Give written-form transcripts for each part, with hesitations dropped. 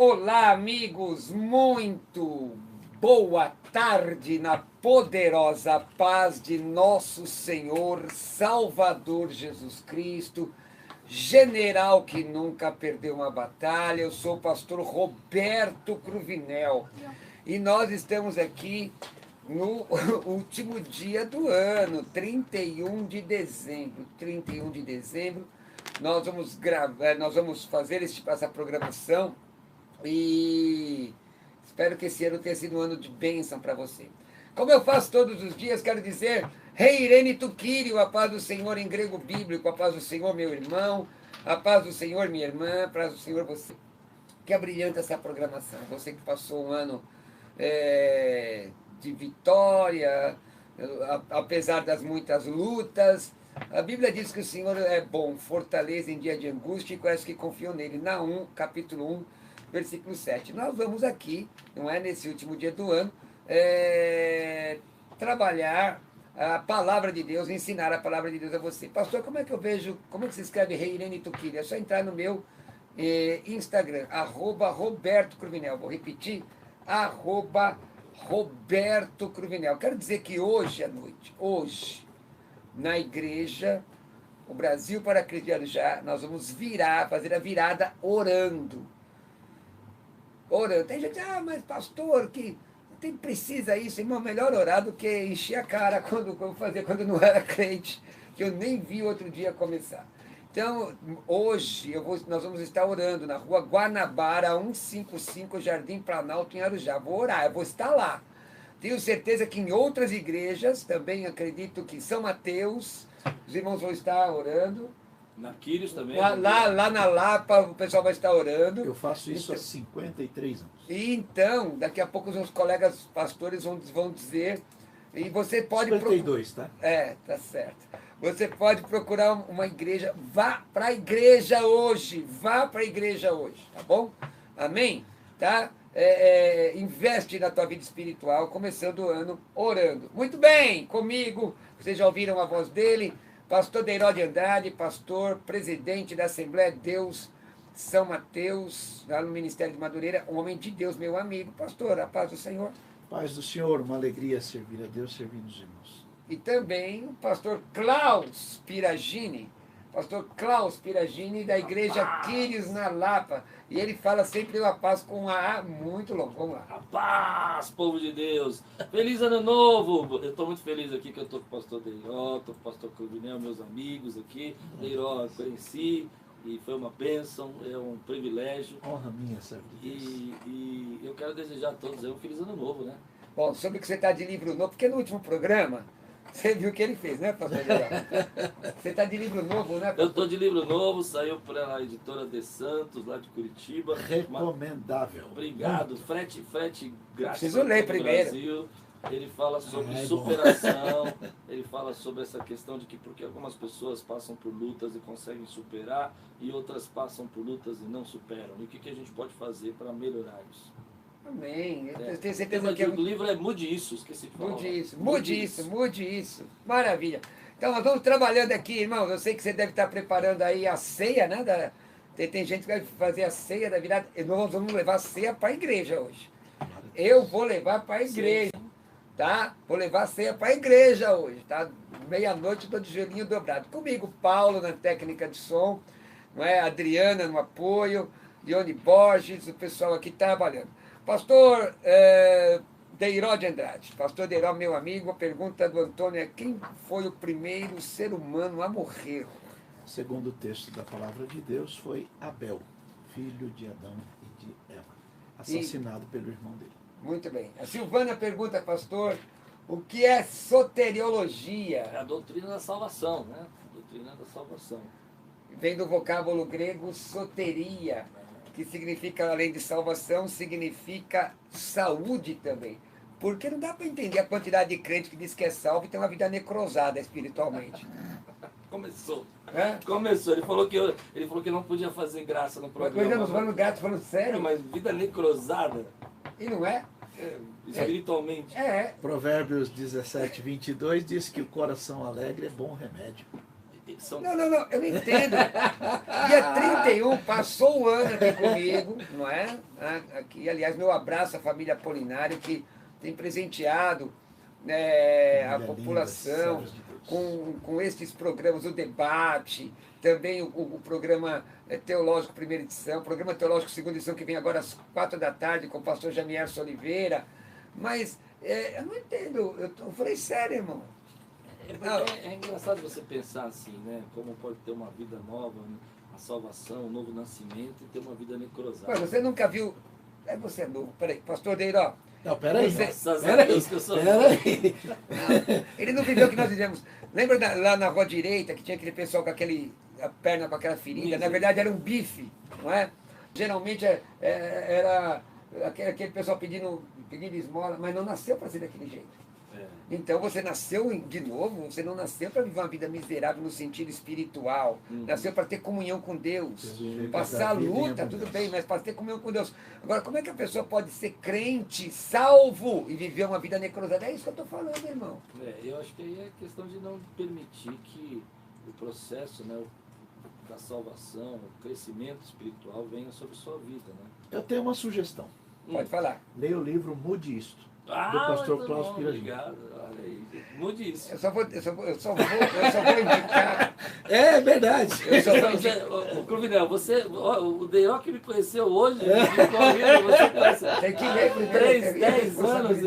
Olá, amigos, muito boa tarde na poderosa paz de nosso Senhor Salvador Jesus Cristo, general que nunca perdeu uma batalha. Eu sou o pastor Roberto Cruvinel e nós estamos aqui no último dia do ano, 31 de dezembro. 31 de dezembro, nós vamos gravar, nós vamos fazer essa programação. E espero que esse ano tenha sido um ano de bênção para você. Como eu faço todos os dias, quero dizer, Rei Irene Tuquírio, a paz do Senhor em grego bíblico, a paz do Senhor, meu irmão, a paz do Senhor, minha irmã, a paz do Senhor, você. Que é brilhante essa programação. Você que passou um ano de vitória, apesar das muitas lutas. A Bíblia diz que o Senhor é bom, fortaleza em dia de angústia e conhece que confiam nele. Naum, capítulo 1, versículo 7. Nós vamos aqui, não é, nesse último dia do ano, trabalhar a palavra de Deus, ensinar a palavra de Deus a você. Pastor, como é que eu vejo, como é que se escreve Rei Irene Tuquírio? É só entrar no meu Instagram, @Roberto Cruvinel. Vou repetir, @Roberto Cruvinel. Quero dizer que hoje à noite, hoje, na igreja, o Brasil para Cristo de Arujá, nós vamos fazer a virada orando. Orando. Tem gente, mas pastor, que precisa isso, irmão, melhor orar do que encher a cara quando não era crente, que eu nem vi outro dia começar. Então, hoje nós vamos estar orando na rua Guanabara, 155, Jardim Planalto, em Arujá. Vou orar, eu vou estar lá. Tenho certeza que em outras igrejas, também acredito que em São Mateus, os irmãos vão estar orando. Na Quírios também. Lá na Lapa, o pessoal vai estar orando. Eu faço isso há 53 anos. E então, daqui a pouco os meus colegas pastores vão dizer, e você pode... 52, tá? Tá certo. Você pode procurar uma igreja, vá para a igreja hoje, tá bom? Amém? Tá? Investe na tua vida espiritual, começando o ano orando. Muito bem, comigo, vocês já ouviram a voz dele, pastor Deiró de Andrade, pastor, presidente da Assembleia de Deus, São Mateus, lá no Ministério de Madureira, um homem de Deus, meu amigo. Pastor, a paz do Senhor. Paz do Senhor, uma alegria servir a Deus, servindo os irmãos. E também o pastor Klaus Piragini, da igreja Quírios na Lapa. E ele fala sempre a paz com a muito longo. Vamos lá. A paz, povo de Deus. Feliz ano novo. Eu estou muito feliz aqui que eu estou com o pastor Deiró, estou com o pastor Cruvinel, meus amigos aqui. Deiró eu conheci e foi uma bênção, é um privilégio. Honra minha, servo de Deus. E eu quero desejar a todos um feliz ano novo, né? Bom, sobre o que você está de livro novo, porque no último programa você viu o que ele fez, né, pastor Deiró? Você está de livro novo, né, pastor? Eu estou de livro novo, saiu pela editora De Santos, lá de Curitiba. Recomendável. Obrigado. Frete grátis. Preciso ler primeiro. Brasil. Ele fala sobre superação, ele fala sobre essa questão de que porque algumas pessoas passam por lutas e conseguem superar e outras passam por lutas e não superam. E o que a gente pode fazer para melhorar isso? Amém. Eu tenho certeza que o livro é Mude Isso, esqueci de falar. Mude isso. Maravilha. Então nós vamos trabalhando aqui, irmãos. Eu sei que você deve estar preparando aí a ceia, né? Tem gente que vai fazer a ceia da virada. Nós vamos levar a ceia para a igreja hoje. Eu vou levar para a igreja. Tá? Vou levar a ceia para a igreja hoje, tá? Meia-noite estou de joelhinho dobrado. Comigo, Paulo na técnica de som, não é? Adriana no apoio, Leone Borges, o pessoal aqui trabalhando. Pastor Deiró de Andrade, pastor Deiró, meu amigo, a pergunta do Antônio é: quem foi o primeiro ser humano a morrer? Segundo o texto da palavra de Deus, foi Abel, filho de Adão e de Eva, assassinado pelo irmão dele. Muito bem. A Silvana pergunta, pastor, o que é soteriologia? É a doutrina da salvação, né? A doutrina da salvação. Vem do vocábulo grego soteria, que significa, além de salvação, significa saúde também. Porque não dá para entender a quantidade de crente que diz que é salvo e tem uma vida necrosada espiritualmente. Começou. Hã? Começou. Ele falou que não podia fazer graça no programa. Mas nós falando gato, falando sério. Mas vida necrosada. E não é? Espiritualmente. Provérbios 17, 22 diz que o coração alegre é bom remédio. Não, eu não entendo. Dia 31 passou o ano aqui comigo, não é? Aqui, aliás, meu abraço à família Apolinário, que tem presenteado a população com estes programas, o debate, também o programa Teológico Primeira Edição, o programa Teológico Segunda Edição, que vem agora às 4 da tarde com o pastor Jamierson Oliveira. Mas eu não entendo, eu falei sério, irmão. É engraçado você pensar assim, né? Como pode ter uma vida nova, a salvação, um novo nascimento e ter uma vida necrosada. Mas você nunca viu. Você é novo, peraí, pastor Deiró. Não, peraí. Peraí. Ele não viveu o que nós vivemos. Lembra lá na rua direita que tinha aquele pessoal com a perna com aquela ferida? Na verdade era um bife, não é? Geralmente era aquele pessoal pedindo esmola, mas não nasceu para ser daquele jeito. Então você nasceu de novo, você não nasceu para viver uma vida miserável no sentido espiritual. Nasceu para ter comunhão com Deus. Passar luta, tudo bem, mas para ter comunhão com Deus. Agora, como é que a pessoa pode ser crente, salvo e viver uma vida necrosada? É isso que eu estou falando, irmão. Eu acho que aí é questão de não permitir que o processo, né, da salvação, o crescimento espiritual venha sobre a sua vida. Né? Eu tenho uma sugestão. Pode falar. Leia o livro Mude Isto, do pastor Klaus Piragini. Obrigado. Olha aí. Mude isso. Eu só vou indicar. É verdade. O Cruvinel, o Deiró que me conheceu hoje, você conhece Tem que ler primeiro. 10 anos.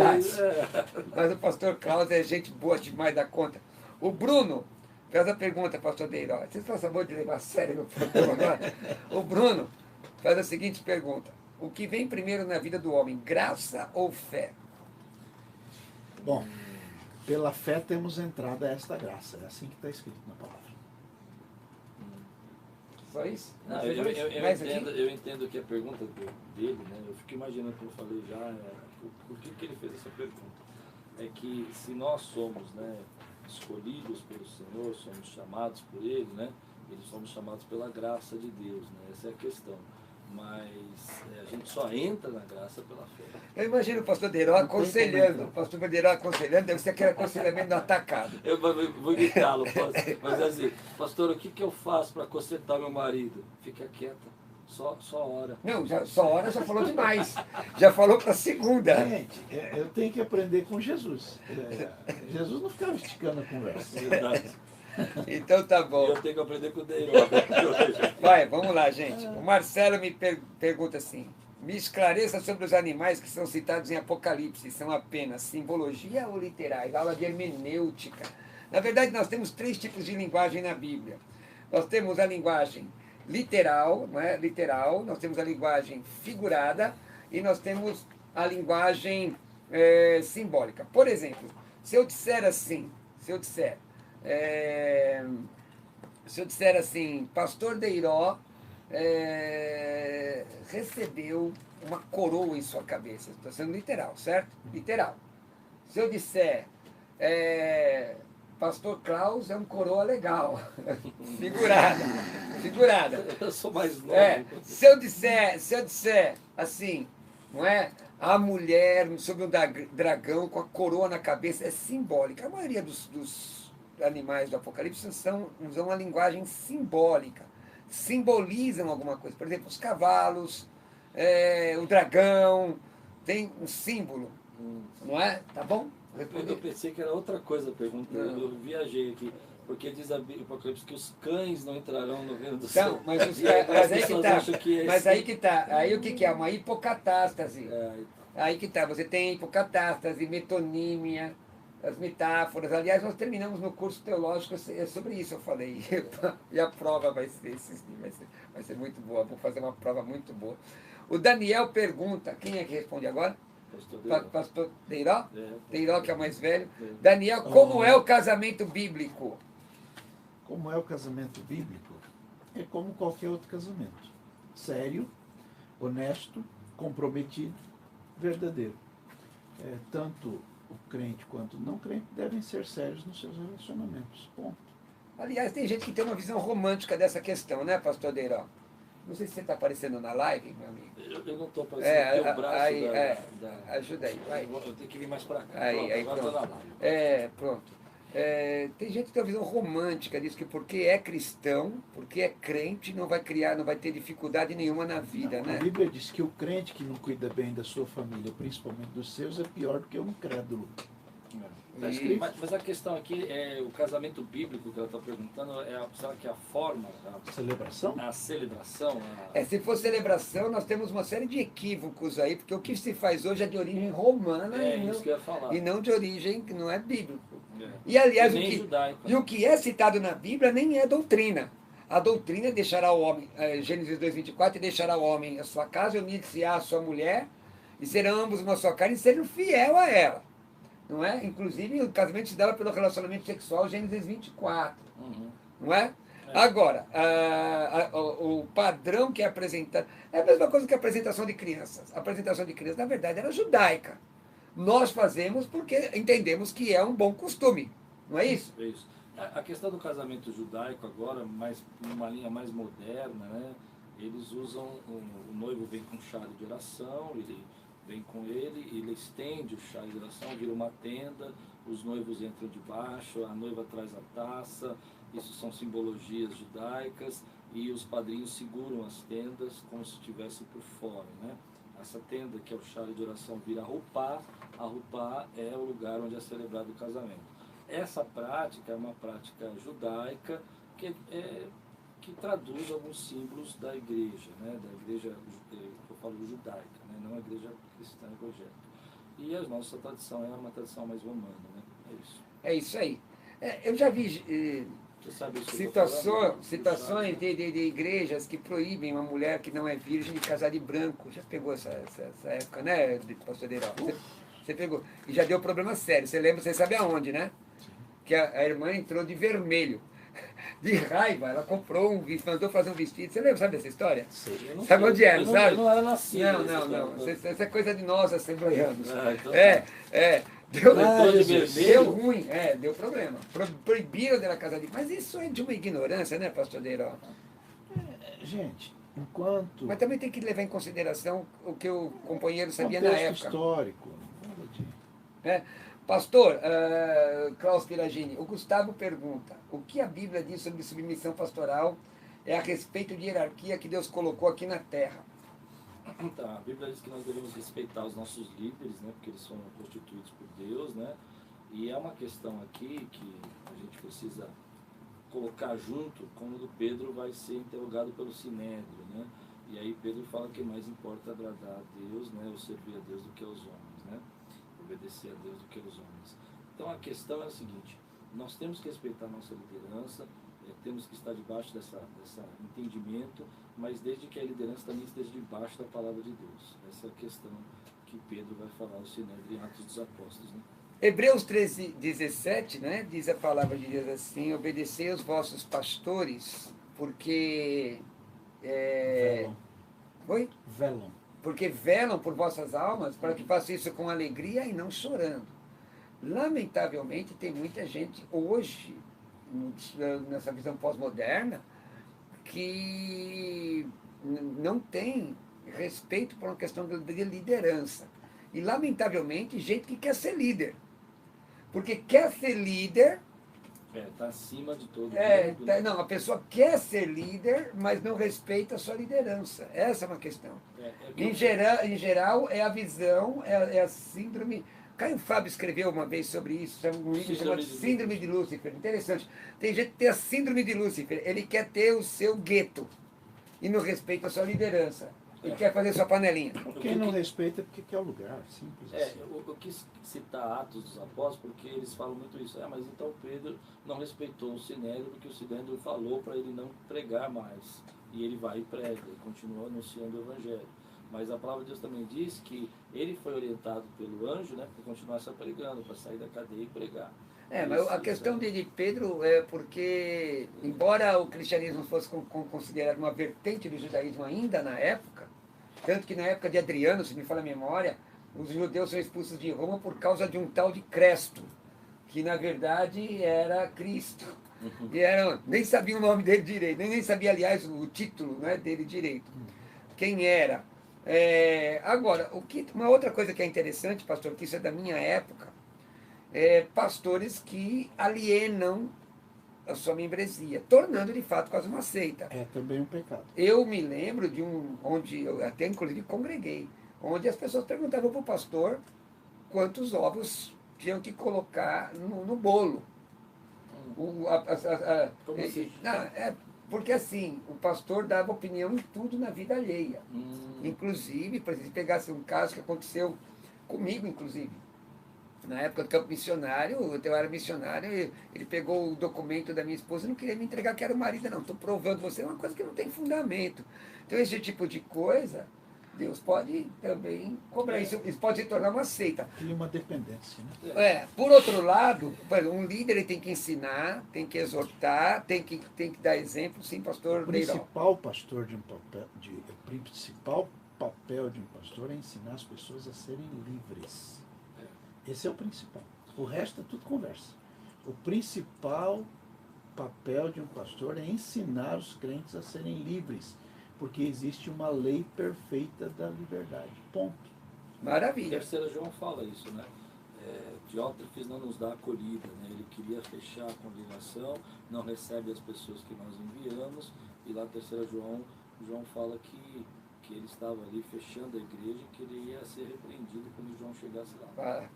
Mas o pastor Klaus é gente boa demais da conta. O Bruno faz a pergunta, pastor Deiró. Vocês estão sabendo de levar a sério meu programa agora? O Bruno faz a seguinte pergunta. O que vem primeiro na vida do homem, graça ou fé? Bom, pela fé temos entrada a esta graça. É assim que está escrito na palavra. Só isso? Não, eu entendo que a pergunta dele, né? Eu fico imaginando, como eu falei já, por que ele fez essa pergunta. É que se nós somos, né, escolhidos pelo Senhor, somos chamados por Ele, né? Eles somos chamados pela graça de Deus, né? Essa é a questão. Mas a gente só entra na graça pela fé. Eu imagino o pastor Deiró aconselhando. O pastor Deiró aconselhando, deve ser aquele aconselhamento do atacado. Eu vou imitá-lo, mas assim, pastor, o que eu faço para consertar meu marido? Fica quieta, só ora. Não, só ora já falou demais. Já falou para segunda. Gente, eu tenho que aprender com Jesus. Jesus não ficava esticando a conversa. Verdade. Então tá bom. Eu tenho que aprender com o Deiró. Vai, vamos lá, gente. O Marcelo me pergunta assim: me esclareça sobre os animais que são citados em Apocalipse. São apenas simbologia ou literais? Aula de hermenêutica. Na verdade, nós temos 3 tipos de linguagem na Bíblia. Nós temos a linguagem literal, não é? Literal, nós temos a linguagem figurada e nós temos a linguagem simbólica. Por exemplo, se eu disser assim, se eu disser assim, pastor Deiró recebeu uma coroa em sua cabeça. Estou sendo literal, certo? Literal. Se eu disser pastor Klaus é um coroa legal. Figurada. Eu sou mais novo. Se eu disser assim, não é? A mulher sobre um dragão com a coroa na cabeça é simbólica. A maioria dos animais do Apocalipse usam uma linguagem simbólica, simbolizam alguma coisa. Por exemplo, os cavalos, o dragão, tem um símbolo, não é? Tá bom? Eu pensei que era outra coisa a pergunta, eu viajei aqui, porque diz a Apocalipse que os cães não entrarão no reino do céu. Então, mas aí que tá. Aí o que é? Uma hipocatástase. Aí que tá, você tem hipocatástase, metonímia, as metáforas. Aliás, nós terminamos no curso teológico sobre isso, eu falei. E a prova vai ser muito boa. Vou fazer uma prova muito boa. O Daniel pergunta, quem é que responde agora? Pastor Deiró? Deiró, que é o mais velho. Daniel, como é o casamento bíblico? Como é o casamento bíblico? É como qualquer outro casamento. Sério, honesto, comprometido, verdadeiro. Tanto o crente quanto o não crente devem ser sérios nos seus relacionamentos. Ponto. Aliás, tem gente que tem uma visão romântica dessa questão, né, pastor Deiró? Não sei se você está aparecendo na live, meu amigo. Eu não estou aparecendo, porque o braço ajuda aí, vai. Eu tenho que vir mais para cá. Aí, pronto. Pronto. Tem gente que tem uma visão romântica disso, que porque é cristão, porque é crente, não vai criar, não vai ter dificuldade nenhuma na vida, A né? Bíblia diz que o crente que não cuida bem da sua família, principalmente dos seus, é pior do que um incrédulo. Está escrito. Mas a questão aqui é o casamento bíblico que ela está perguntando, será que é a forma, Celebração? a celebração? Se for celebração, nós temos uma série de equívocos aí, porque o que se faz hoje é de origem romana Isso que eu ia falar. e não de origem que não é bíblico. É. E aliás, Nem judaico. o que é citado na Bíblia nem é doutrina. A doutrina deixará o homem, Gênesis 2:24, e deixará o homem a sua casa, e unir-se-á a sua mulher, e serão ambos uma só carne, e serão fiel a ela. Não é? Inclusive, o casamento se dava pelo relacionamento sexual, Gênesis 24. Uhum. Não é? Agora, o padrão que é apresentado é a mesma coisa que a apresentação de crianças. A apresentação de crianças, na verdade, era judaica. Nós fazemos porque entendemos que é um bom costume. Não é isso? Isso. A questão do casamento judaico agora, numa linha mais moderna, né? Eles usam, o noivo vem com chá de oração, ele vem com ele estende o chá de oração, vira uma tenda, os noivos entram debaixo, a noiva traz a taça, isso são simbologias judaicas, e os padrinhos seguram as tendas como se estivessem por fora, né? Essa tenda, que é o chá de oração, vira a rupá é o lugar onde é celebrado o casamento. Essa prática é uma prática judaica que traduz alguns símbolos da igreja, né? Da igreja, eu falo judaica, né? Não a igreja cristã evangélica. E a nossa tradição é uma tradição mais romana, né? É isso. É isso aí. Eu já vi Você sabe isso que eu tô falando? citações de igrejas que proíbem uma mulher que não é virgem de casar de branco. Já pegou essa época, né, pastor Deirão? Você pegou. E já deu problema sério. Você lembra, você sabe aonde, né? Que a irmã entrou de vermelho. De raiva, ela comprou mandou fazer um vestido. Você lembra, sabe dessa história? Sabe onde era, sabe? Eu não era nascido. Não. Essa é coisa de nós, assembleianos. Então Deu ruim, deu problema. Proibiram dela casar de... Mas isso é de uma ignorância, né, pastor Deiró? Gente, enquanto... Mas também tem que levar em consideração o que o companheiro sabia na contexto época. histórico. Pastor, Klaus Piragini, o Gustavo pergunta, o que a Bíblia diz sobre submissão pastoral a respeito de hierarquia que Deus colocou aqui na terra? Tá, a Bíblia diz que nós devemos respeitar os nossos líderes, né, porque eles foram constituídos por Deus, né? E é uma questão aqui que a gente precisa colocar junto quando Pedro vai ser interrogado pelo Sinédrio, né? E aí Pedro fala que mais importa agradar a Deus, né, ou servir a Deus do que aos homens, né? Obedecer a Deus do que aos homens. Então a questão é a seguinte, nós temos que respeitar a nossa liderança, temos que estar debaixo dessa entendimento, mas desde que a liderança também esteja debaixo da palavra de Deus. Essa é a questão que Pedro vai falar ao Sinédrio em Atos dos Apóstolos, né? Hebreus 13:17, né, diz a palavra de Deus assim, obedecei aos vossos pastores, porque... Oi? Velam. Porque velam por vossas almas, para que façam isso com alegria e não chorando. Lamentavelmente, tem muita gente hoje, nessa visão pós-moderna, que não tem respeito por uma questão de liderança. E, lamentavelmente, gente que quer ser líder. Porque quer ser líder... Está acima de todo mundo. Não, a pessoa quer ser líder, mas não respeita a sua liderança. Essa é uma questão. Em geral, é a visão, é a síndrome... Caio Fábio escreveu uma vez sobre isso, um livro chamado Síndrome de Lúcifer. Interessante. Tem gente que tem a síndrome de Lúcifer. Ele quer ter o seu gueto e não respeita a sua liderança. Ele quer fazer sua panelinha. Quem não respeita é porque quer o lugar, simples assim. Eu quis citar Atos dos Apóstolos porque eles falam muito isso. Mas então Pedro não respeitou o Sinédrio porque o Sinédrio falou para ele não pregar mais. E ele vai e prega, e continua anunciando o Evangelho. Mas a palavra de Deus também diz que ele foi orientado pelo anjo, né, para continuar se pregando, para sair da cadeia e pregar. Mas a questão de Pedro é porque, embora o cristianismo fosse considerado uma vertente do judaísmo ainda na época, tanto que na época de Adriano, se me fala a memória, os judeus são expulsos de Roma por causa de um tal de Cresto, que na verdade era Cristo. E nem sabia o nome dele direito, nem sabia, aliás, o título, né, dele direito. Quem era? Agora, uma outra coisa que é interessante, pastor, que isso é da minha época, pastores que alienam a sua membresia, tornando de fato quase uma seita. É também um pecado. Eu me lembro de onde eu até inclusive congreguei, onde as pessoas perguntavam para o pastor quantos ovos tinham que colocar no bolo. Como assim? Porque assim, o pastor dava opinião em tudo na vida alheia. Inclusive, por exemplo, se pegasse um caso que aconteceu comigo, inclusive. Na época do campo missionário, eu era missionário, ele pegou o documento da minha esposa e não queria me entregar que era o marido, não. Estou provando você, é uma coisa que não tem fundamento. Então, esse tipo de coisa, Deus pode também cobrar. Isso pode se tornar uma seita. Cria uma dependência, né? Por outro lado, um líder ele tem que ensinar, tem que exortar, tem que dar exemplo, sim, pastor Deiró. O principal papel de um pastor é ensinar as pessoas a serem livres. Esse é o principal. O resto é tudo conversa. O principal papel de um pastor é ensinar os crentes a serem livres, porque existe uma lei perfeita da liberdade. Ponto. Maravilha. Terceira João fala isso, né? Diótrefes não nos dá acolhida, né? Ele queria fechar a congregação, não recebe as pessoas que nós enviamos, e lá terceira João fala que ele estava ali fechando a igreja e que ele ia ser repreendido quando João chegasse lá.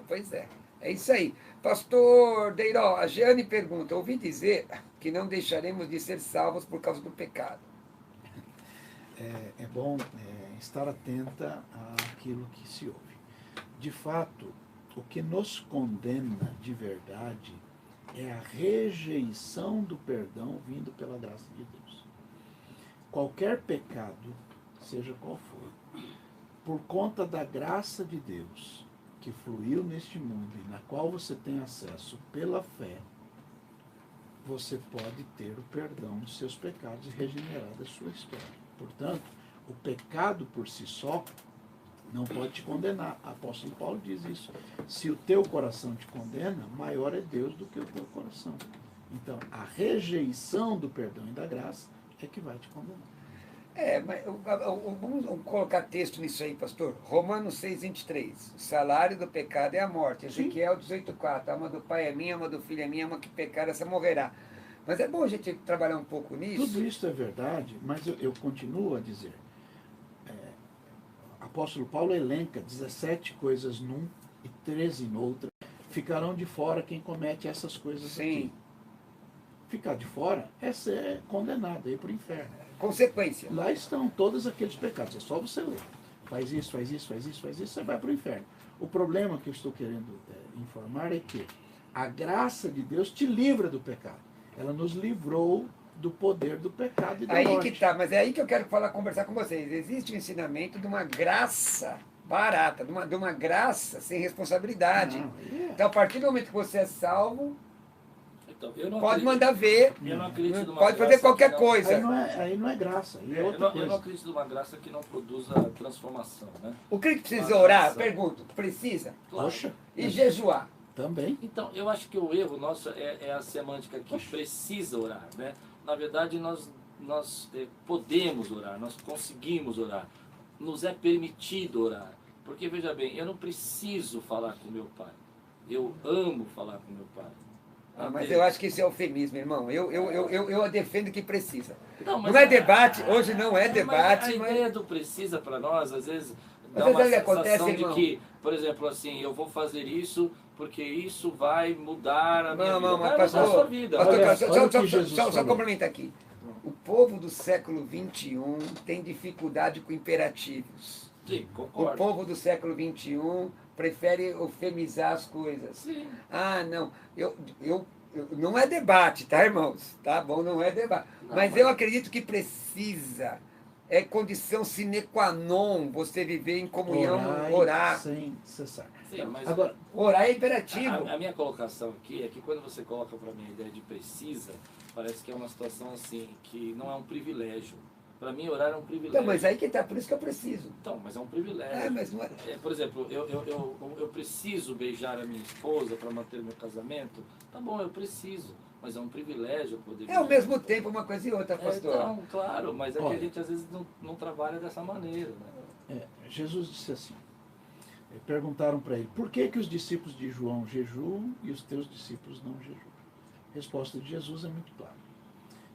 Pois é. É isso aí. Pastor Deiró, a Jeane pergunta, ouvi dizer que não deixaremos de ser salvos por causa do pecado. É bom estar atenta àquilo que se ouve. De fato, o que nos condena de verdade é a rejeição do perdão vindo pela graça de Deus. Qualquer pecado, seja qual for, por conta da graça de Deus que fluiu neste mundo e na qual você tem acesso pela fé, você pode ter o perdão dos seus pecados e regenerar a sua história. Portanto, o pecado por si só não pode te condenar. O apóstolo Paulo diz isso. Se o teu coração te condena, maior é Deus do que o teu coração. Então, a rejeição do perdão e da graça é que vai te condenar. Mas vamos colocar texto nisso aí, pastor. Romanos 6:23. O salário do pecado é a morte. Ezequiel 18:4. A alma do pai é minha, a alma do filho é minha, a alma que pecar, essa morrerá. Mas é bom a gente trabalhar um pouco nisso. Tudo isso é verdade, mas eu continuo a dizer. Apóstolo Paulo elenca 17 coisas num e 13 noutra. Ficarão de fora quem comete essas coisas. Sim. Aqui. Ficar de fora é ser condenado, é ir para o inferno. Consequência. Lá estão todos aqueles pecados, é só você ler. Faz isso, faz isso, faz isso, faz isso, você vai para o inferno. O problema que eu estou querendo informar é que a graça de Deus te livra do pecado. Ela nos livrou do poder do pecado e da morte. Aí que tá, mas é aí que eu quero conversar com vocês. Existe um ensinamento de uma graça barata, de uma graça sem responsabilidade. Então, a partir do momento que você é salvo, pode mandar ver, eu não acredito numa pode fazer qualquer não, coisa. Aí não é graça. Aí é outra coisa. Eu não acredito numa graça que não produza transformação, né? O crente precisa orar? Pergunto. Precisa? Claro. Poxa. E jejuar? Também. Então, eu acho que o erro nosso é a semântica que precisa orar, né? Na verdade, nós podemos orar, nós conseguimos orar. Nos é permitido orar. Porque, veja bem, eu não preciso falar com meu pai. Eu amo falar com meu pai. Mas eu acho que isso é eufemismo, irmão. Eu defendo que precisa. Não é debate, hoje não é debate. A ideia do precisa para nós, às vezes, dá Mas uma sabe o que sensação acontece, de irmão? que, por exemplo, assim, eu vou fazer isso porque isso vai mudar a minha vida. Não, Vai pastor, mudar a sua vida. Só complementar aqui. O povo do século XXI tem dificuldade com imperativos. Sim, O concordo. povo do século XXI prefere eufemizar as coisas. Sim. Não, não é debate, tá, irmãos? Tá bom, não é debate. Mas eu acredito que precisa. É condição sine qua non você viver em comunhão, orar. Sem cessar. Sim, mas Agora, Orar é imperativo. a minha colocação aqui é que quando você coloca para mim a ideia de precisa, parece que é uma situação assim, que não é um privilégio. Para mim, orar é um privilégio. Então, mas aí que tá, por isso que eu preciso. Então, mas é um privilégio. Mas não é. Por exemplo, eu preciso beijar a minha esposa para manter meu casamento. Tá bom, eu preciso. Mas é um privilégio poder É ao mesmo tempo uma coisa e outra, pastor. Então, claro, mas é que Olha, a gente às vezes não trabalha dessa maneira. Né? Jesus disse assim, Perguntaram para ele, por que os discípulos de João jejuam e os teus discípulos não jejuam? A resposta de Jesus é muito clara.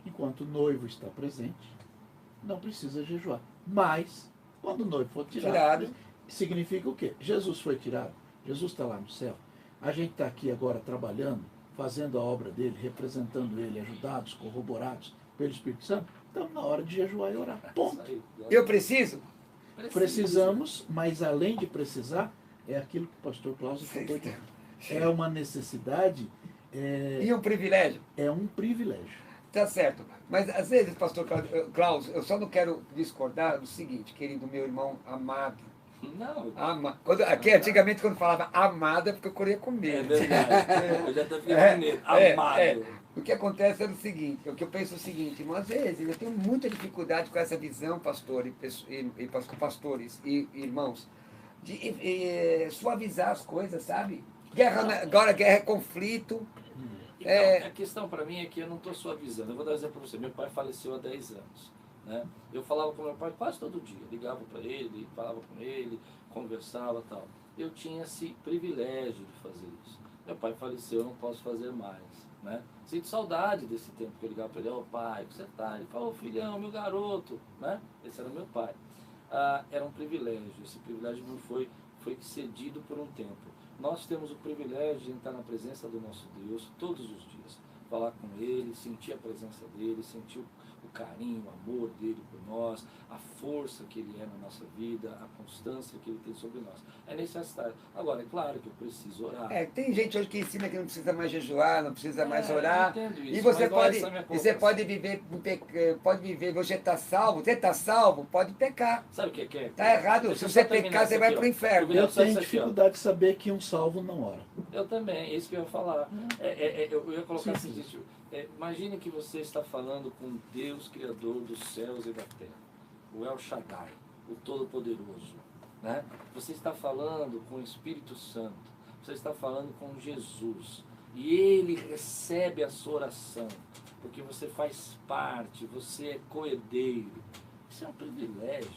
Enquanto o noivo está presente, não precisa jejuar. Mas, quando o noivo for tirado, significa o quê? Jesus foi tirado, Jesus está lá no céu. A gente está aqui agora trabalhando, fazendo a obra dele, representando ele, ajudados, corroborados pelo Espírito Santo. Estamos na hora de jejuar e orar. Ponto. Eu preciso? Precisamos, mas além de precisar, é aquilo que o pastor Cláudio falou aqui. É uma necessidade. E um privilégio? É um privilégio. Tá certo. Mas às vezes, pastor Cláudio, eu só não quero discordar do seguinte, querido meu irmão amado. Não. Aqui, antigamente, quando falava amado, é porque eu corria com medo. É verdade. Eu já estou ficando com medo. Amado. O que acontece é o seguinte, o que eu penso é o seguinte, às vezes eu tenho muita dificuldade com essa visão, pastor pastores e irmãos, de suavizar as coisas, sabe? Agora guerra é conflito. Então, a questão para mim é que eu não estou suavizando. Eu vou dar um exemplo para você. Meu pai faleceu há 10 anos. Né? Eu falava com meu pai quase todo dia. Ligava para ele, falava com ele, conversava e tal. Eu tinha esse privilégio de fazer isso. Meu pai faleceu, eu não posso fazer mais. Né? Sinto saudade desse tempo que eu ligava para ele. Ô pai, como você está? Ele falou, filhão, meu garoto. Né? Esse era meu pai. Era um privilégio. Esse privilégio não foi cedido por um tempo. Nós temos o privilégio de entrar na presença do nosso Deus todos os dias, falar com Ele, sentir a presença dEle, sentir o carinho, o amor dEle por nós, a força que Ele é na nossa vida, a constância que Ele tem sobre nós. É necessário. Agora, é claro que eu preciso orar. Tem gente hoje que ensina que não precisa mais jejuar, não precisa mais orar. Eu entendo isso, e você pode viver, você está salvo, pode pecar. Sabe o que é? Está errado. Se você pecar, você vai para o inferno. Eu tenho dificuldade de saber que um salvo não ora. Eu também, é isso que eu ia falar. Eu ia colocar assim, imagine que você está falando com Deus, Criador dos céus e da terra, o El Shaddai, o Todo-Poderoso. Né? Você está falando com o Espírito Santo, você está falando com Jesus, e Ele recebe a sua oração, porque você faz parte, você é coerdeiro. Isso é um privilégio,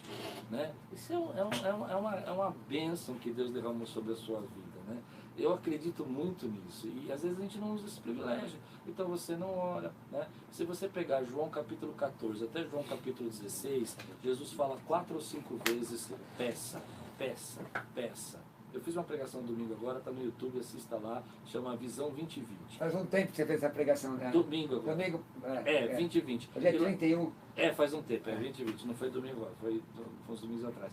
né? Isso é uma bênção que Deus derramou sobre a sua vida, né? Eu acredito muito nisso, e às vezes a gente não usa esse privilégio, então você não ora, né? Se você pegar João capítulo 14 até João capítulo 16, Jesus fala 4 ou 5 vezes, peça, peça, peça. Eu fiz uma pregação domingo agora, está no YouTube, assista lá, chama Visão 2020. Faz um tempo que você fez essa pregação, né? Domingo agora. 2020. Hoje é 31. Faz um tempo, 2020, não foi domingo agora, foi uns domingos atrás.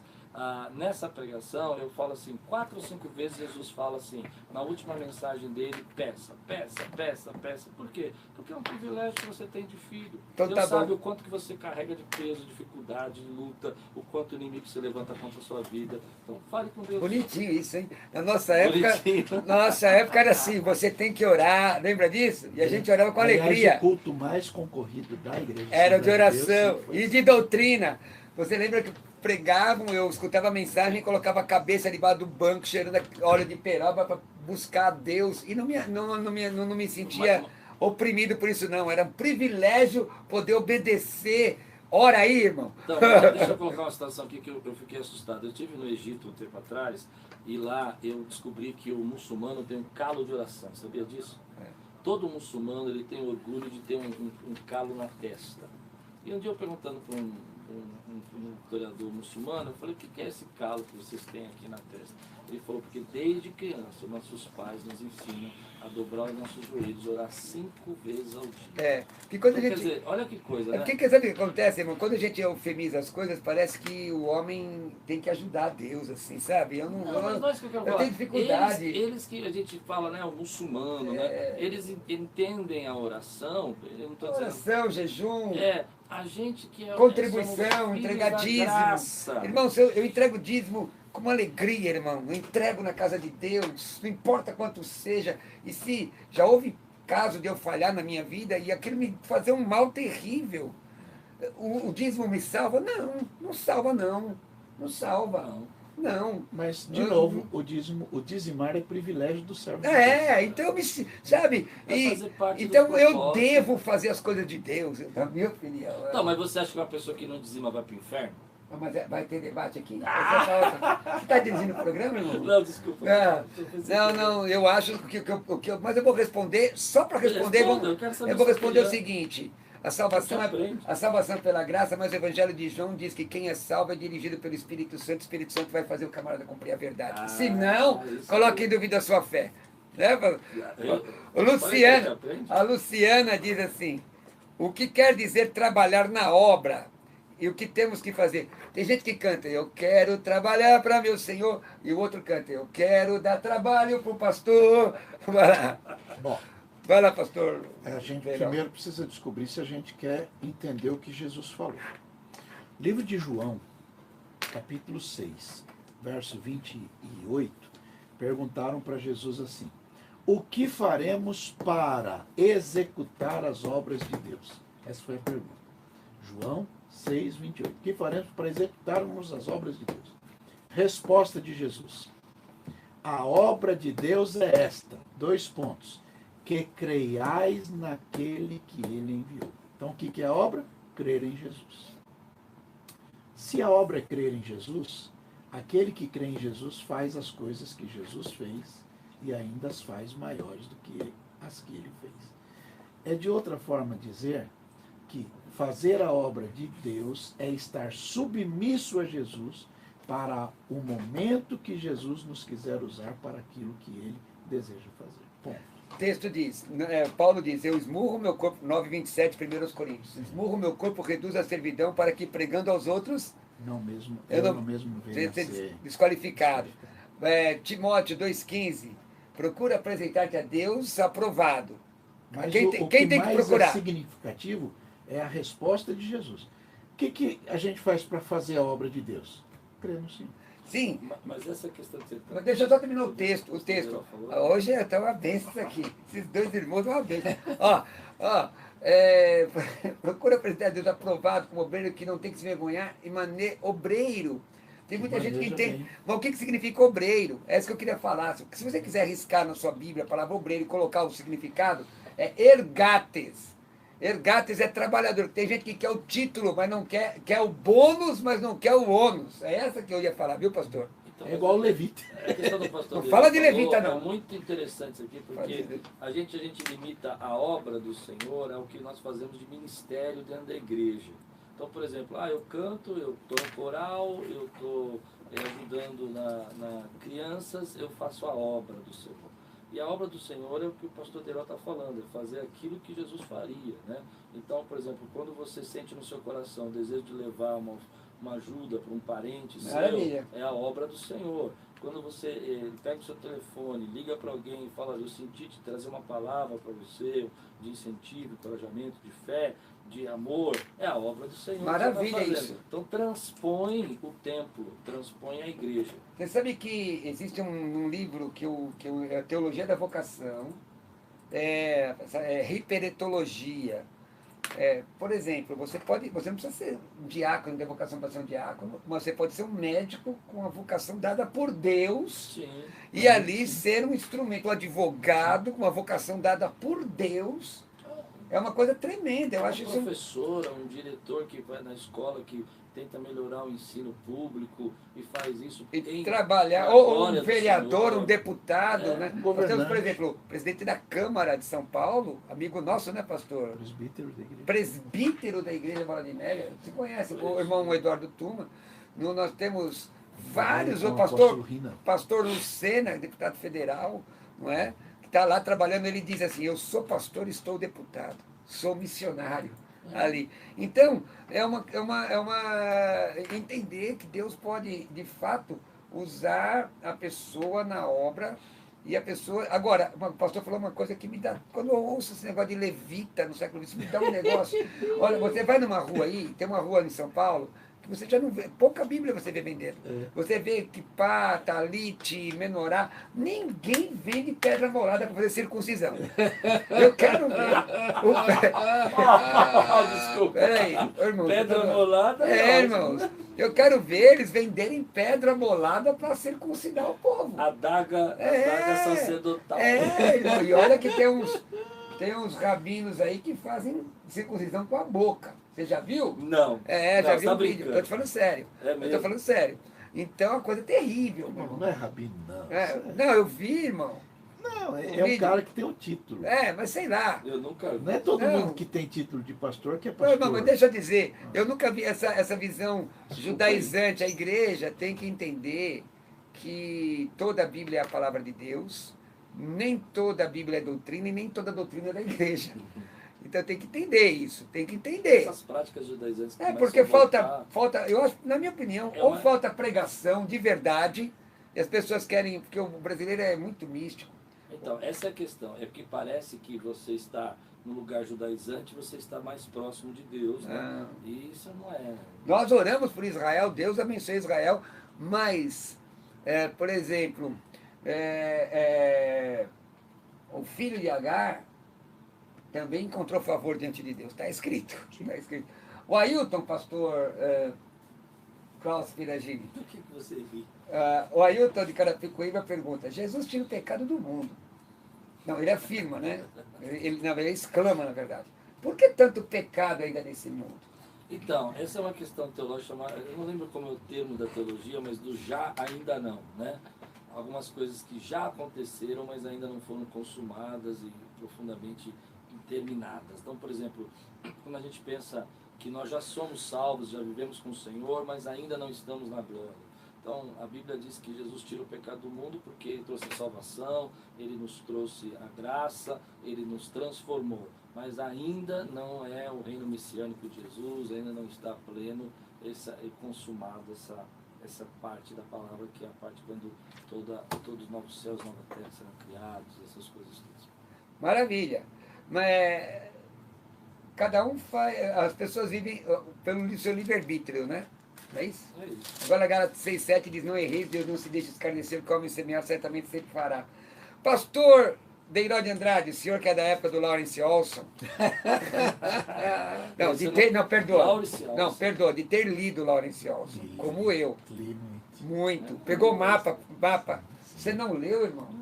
Nessa pregação, eu falo assim, 4 ou 5 vezes Jesus fala assim, na última mensagem dele, peça, peça, peça, peça. Por quê? Porque é um privilégio que você tem de filho. Então, Deus sabe bom. o quanto que você carrega de peso, dificuldade, luta, o quanto o inimigo se levanta contra a sua vida. Então, fale com Deus. Bonitinho isso, hein? Na nossa época era assim, você tem que orar, lembra disso? E a gente orava com alegria. O culto mais concorrido da igreja era de oração e de doutrina. Você lembra que pregavam, eu escutava a mensagem e colocava a cabeça debaixo do banco, cheirando óleo de peroba para buscar a Deus. E não me sentia oprimido por isso, não. Era um privilégio poder obedecer. Ora aí, irmão. Então, deixa eu colocar uma situação aqui que eu fiquei assustado. Eu estive no Egito um tempo atrás e lá eu descobri que o muçulmano tem um calo de oração. Sabia disso? Todo muçulmano ele tem orgulho de ter um calo na testa. E um dia eu perguntando para um historiador muçulmano, eu falei, o que é esse calo que vocês têm aqui na testa? Ele falou, porque desde criança nossos pais nos ensinam a dobrar os nossos joelhos, orar 5 vezes ao dia. Que quando então, quer dizer, olha que coisa, né? Porque sabe o que acontece, irmão? Quando a gente eufemiza as coisas, parece que o homem tem que ajudar Deus, assim, sabe? Eu tenho dificuldade. Eles que a gente fala, né, o muçulmano, né? Eles entendem a oração, eu não tô dizendo... Oração, jejum... a gente que é... Contribuição, entregar dízimo. Irmão, eu entrego dízimo com alegria, irmão. Eu entrego na casa de Deus, não importa quanto seja. E se já houve caso de eu falhar na minha vida e aquilo me fazer um mal terrível, o dízimo me salva? Não salva não. Não salva. Não. Mas, de novo, o dizimar é privilégio do servo. Então eu me... Sabe? Então eu devo fazer as coisas de Deus, na minha opinião. Não, mas você acha que uma pessoa que não dizima vai para o inferno? Mas vai ter debate aqui? Você está dirigindo o programa, irmão? Não, desculpa. Não, eu acho mas eu vou responder, só para responder, eu vou responder o seguinte. A salvação pela graça, mas o Evangelho de João diz que quem é salvo é dirigido pelo Espírito Santo, o Espírito Santo vai fazer o camarada cumprir a verdade. Se não, coloque em dúvida a sua fé. Né? A Luciana diz assim, o que quer dizer trabalhar na obra? E o que temos que fazer? Tem gente que canta, eu quero trabalhar para meu Senhor, e o outro canta, eu quero dar trabalho para o pastor. Vai lá. Bom, vai lá, pastor. A gente primeiro precisa descobrir se a gente quer entender o que Jesus falou. Livro de João, capítulo 6, verso 28, perguntaram para Jesus assim, o que faremos para executar as obras de Deus? Essa foi a pergunta. João 6, 28. O que faremos para executarmos as obras de Deus? Resposta de Jesus. A obra de Deus é esta. 2 pontos. Que creiais naquele que ele enviou. Então, o que é a obra? Crer em Jesus. Se a obra é crer em Jesus, aquele que crê em Jesus faz as coisas que Jesus fez e ainda as faz maiores do que as que ele fez. É de outra forma dizer que fazer a obra de Deus é estar submisso a Jesus para o momento que Jesus nos quiser usar para aquilo que ele deseja fazer. Ponto. O texto diz, Paulo diz, eu esmurro meu corpo, 9:27, 1 Coríntios, esmurro meu corpo, reduz a servidão para que pregando aos outros, eu não mesmo venha ser desqualificado. Timóteo 2,15, procura apresentar-te a Deus aprovado. Mas quem tem que procurar? É significativo é a resposta de Jesus. O que a gente faz para fazer a obra de Deus? Cremos sim. Sim. Mas essa questão de ser... Deixa eu só terminar o texto. Hoje está uma bênção isso aqui. Esses 2 irmãos são uma bênção. Procura apresentar a Deus aprovado como obreiro que não tem que se vergonhar e obreiro. Tem muita gente que entende. Mas o que significa obreiro? É isso que eu queria falar. Se você quiser arriscar na sua Bíblia a palavra obreiro e colocar o significado, é ergates. Ergates é trabalhador. Tem gente que quer o título, mas não quer o bônus, mas não quer o ônus. É essa que eu ia falar, viu, pastor? Então, é igual o levita. A questão do pastor não fala de levita, não. É muito interessante isso aqui, porque a gente limita a obra do Senhor ao que nós fazemos de ministério dentro da igreja. Então, por exemplo, eu canto, eu estou no coral, eu estou ajudando na crianças, eu faço a obra do Senhor. E a obra do Senhor é o que o pastor Deró está falando, é fazer aquilo que Jesus faria, né? Então, por exemplo, quando você sente no seu coração o desejo de levar uma ajuda para um parente seu, é a obra do Senhor. Quando você pega o seu telefone, liga para alguém e fala, eu senti te trazer uma palavra para você, de incentivo, encorajamento, de fé, de amor, é a obra do Senhor. Maravilha isso. Então transpõe o templo, transpõe a igreja. Você sabe que existe um livro que é a Teologia da Vocação, Hiperetologia. Por exemplo, você não precisa ser um diácono, ter vocação para ser um diácono, mas você pode ser um médico com a vocação dada por Deus. Sim. E ali ser um instrumento, um advogado com uma vocação dada por Deus. É uma coisa tremenda. Eu acho isso. Um professor, um diretor que vai na escola, que tenta melhorar o ensino público e faz isso. E trabalhar, ou um vereador, um deputado, né? Nós temos, por exemplo, o presidente da Câmara de São Paulo, amigo nosso, né, pastor? Presbítero da igreja. Presbítero da Igreja Bola de Neve. Você conhece o irmão Eduardo Tuma? Nós temos vários, o pastor Lucena, deputado federal, não é? Que está lá trabalhando, ele diz assim, eu sou pastor, estou deputado, sou missionário. Ali. Então, entender que Deus pode, de fato, usar a pessoa na obra e a pessoa... Agora, o pastor falou uma coisa que me dá... Quando eu ouço esse negócio de levita no século XX, me dá um negócio... Olha, você vai numa rua aí, tem uma rua em São Paulo, que você já não vê... Pouca Bíblia você vê vendendo. Você vê Kipá, Talite, Menorá. Ninguém vende pedra molada para fazer circuncisão. Eu quero ver... Desculpa. Peraí, irmãos. Pedra molada? Irmãos. Eu quero ver eles venderem pedra molada para circuncidar o povo. Adaga sacerdotal. Irmão, e olha que tem uns rabinos aí que fazem circuncisão com a boca. Você já viu? Não. Já Não, vi tá um vídeo. brincando. Eu tô falando sério. É Eu mesmo? tô falando sério. Então é uma coisa terrível, meu Não, irmão. não é rabino, não. Não, eu vi, irmão. Não, O é um vídeo. cara que tem um título. Mas sei lá. Eu nunca vi. Não é todo Não. mundo que tem título de pastor que é Não, pastor. irmão, mas deixa eu dizer, eu nunca vi essa visão judaizante. A igreja tem que entender que toda a Bíblia é a palavra de Deus, nem toda a Bíblia é doutrina e nem toda doutrina é da igreja. Então tem que entender isso, tem que entender. Essas práticas judaizantes Porque começam a voltar. falta, eu acho, na minha opinião, É ou uma- falta pregação de verdade, e as pessoas querem, porque o brasileiro é muito místico. Então, essa é a questão. É que parece que você está no lugar judaizante, você está mais próximo de Deus, né? Ah. E isso não é. Nós oramos por Israel, Deus abençoe Israel, mas, por exemplo, o filho de Agar também encontrou favor diante de Deus. Está escrito. Tá escrito. O Ailton, pastor Klaus Piragini, Do que você ri? o Ailton de Carapicuíba pergunta, Jesus tira o pecado do mundo. Não, ele afirma, né? Ele exclama, na verdade. Por que tanto pecado ainda nesse mundo? Então, essa é uma questão teológica chamada, eu não lembro como é o termo da teologia, mas do já ainda não, né? Algumas coisas que já aconteceram, mas ainda não foram consumadas e profundamente terminadas. Então, por exemplo, quando a gente pensa que nós já somos salvos, já vivemos com o Senhor, mas ainda não estamos na glória. Então, a Bíblia diz que Jesus tira o pecado do mundo porque ele trouxe a salvação, ele nos trouxe a graça, ele nos transformou. Mas ainda não é o reino messiânico de Jesus, ainda não está pleno e consumado essa parte da palavra, que é a parte quando todos os novos céus, nova terra serão criados, essas coisas todas. Maravilha. Mas cada um faz. As pessoas vivem pelo seu livre-arbítrio, né? Não é isso? É isso. Agora Gálatas 6,7 diz, não erreis, Deus não se deixa escarnecer, que o homem semear certamente sempre fará. Pastor Deiró de Andrade, o senhor que é da época do Lawrence Olson. Perdoa. Lawrence Olson. Não, perdoa, de ter lido Lawrence Olson, Li. como eu. Li muito. Muito. Pegou mapa. Você não leu, irmão?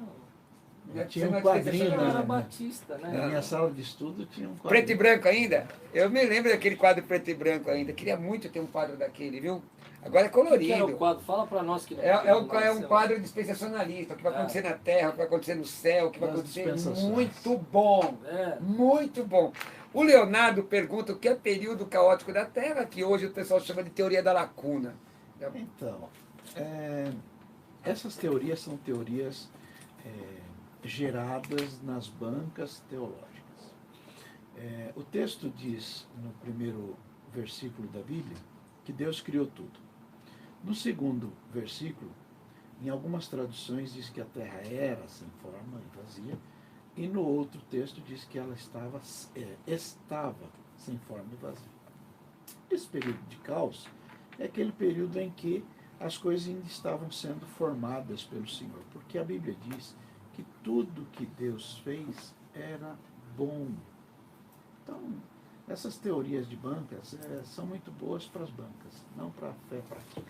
Tinha Você não um é quadrinho, desexcepcional. Era né? batista, né? Na minha sala de estudo tinha um quadro. Preto e branco ainda? Eu me lembro daquele quadro preto e branco ainda. Queria muito ter um quadro daquele, viu? Agora é O que era o colorido. quadro? Fala pra nós que não É um quadro dispensacionalista. O que vai acontecer na Terra, o que vai acontecer no céu, o que vai Das acontecer. dispensações. Muito bom. É. Muito bom. O Leonardo pergunta o que é período caótico da Terra, que hoje o pessoal chama de teoria da lacuna. Então, essas teorias são teorias geradas nas bancas teológicas. O texto diz, no primeiro versículo da Bíblia, que Deus criou tudo. No segundo versículo, em algumas traduções diz que a terra era sem forma e vazia, e no outro texto diz que ela estava sem forma e vazia. Esse período de caos é aquele período em que as coisas ainda estavam sendo formadas pelo Senhor, porque a Bíblia diz que tudo que Deus fez era bom. Então, essas teorias de bancas são muito boas para as bancas, não para a fé prática.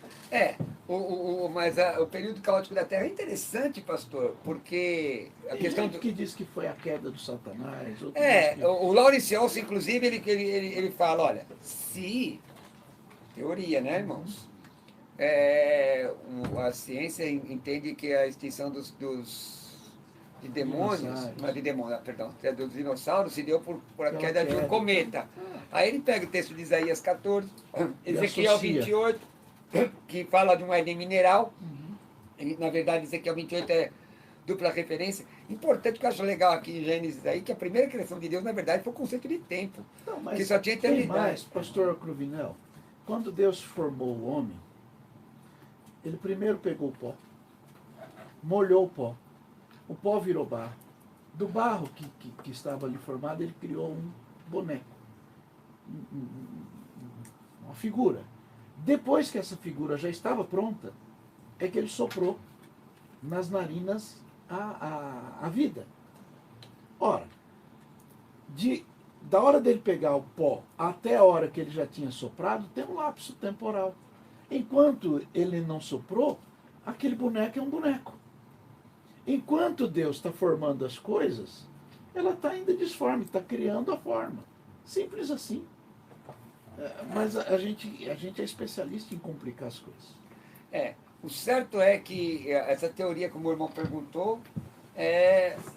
Mas o período caótico da Terra é interessante, pastor, porque a Tem questão gente que diz que foi a queda do Satanás. Outro É, diz que... o Lawrence Olson, inclusive, ele fala, olha, se, teoria, né, irmãos? A ciência entende que a extinção dos dinossauros se deu por a Pela queda de um queda. cometa. Aí ele pega o texto de Isaías 14, Ezequiel associa. 28, que fala de um Éden mineral. Uhum. E, na verdade, Ezequiel 28 é dupla referência. Importante que eu acho legal aqui em Gênesis aí, que a primeira criação de Deus, na verdade, foi o conceito de tempo. Não, mas que só tinha tem eternidade. mais, pastor Cruvinel. Quando Deus formou o homem, ele primeiro pegou o pó, molhou o pó virou barro. Do barro que estava ali formado, ele criou um boneco, uma figura. Depois que essa figura já estava pronta, é que ele soprou nas narinas a vida. Ora, da hora dele pegar o pó até a hora que ele já tinha soprado, tem um lapso temporal. Enquanto ele não soprou, aquele boneco é um boneco. Enquanto Deus está formando as coisas, ela está ainda disforme, está criando a forma. Simples assim. Mas a gente é especialista em complicar as coisas. O certo é que essa teoria, como o irmão perguntou,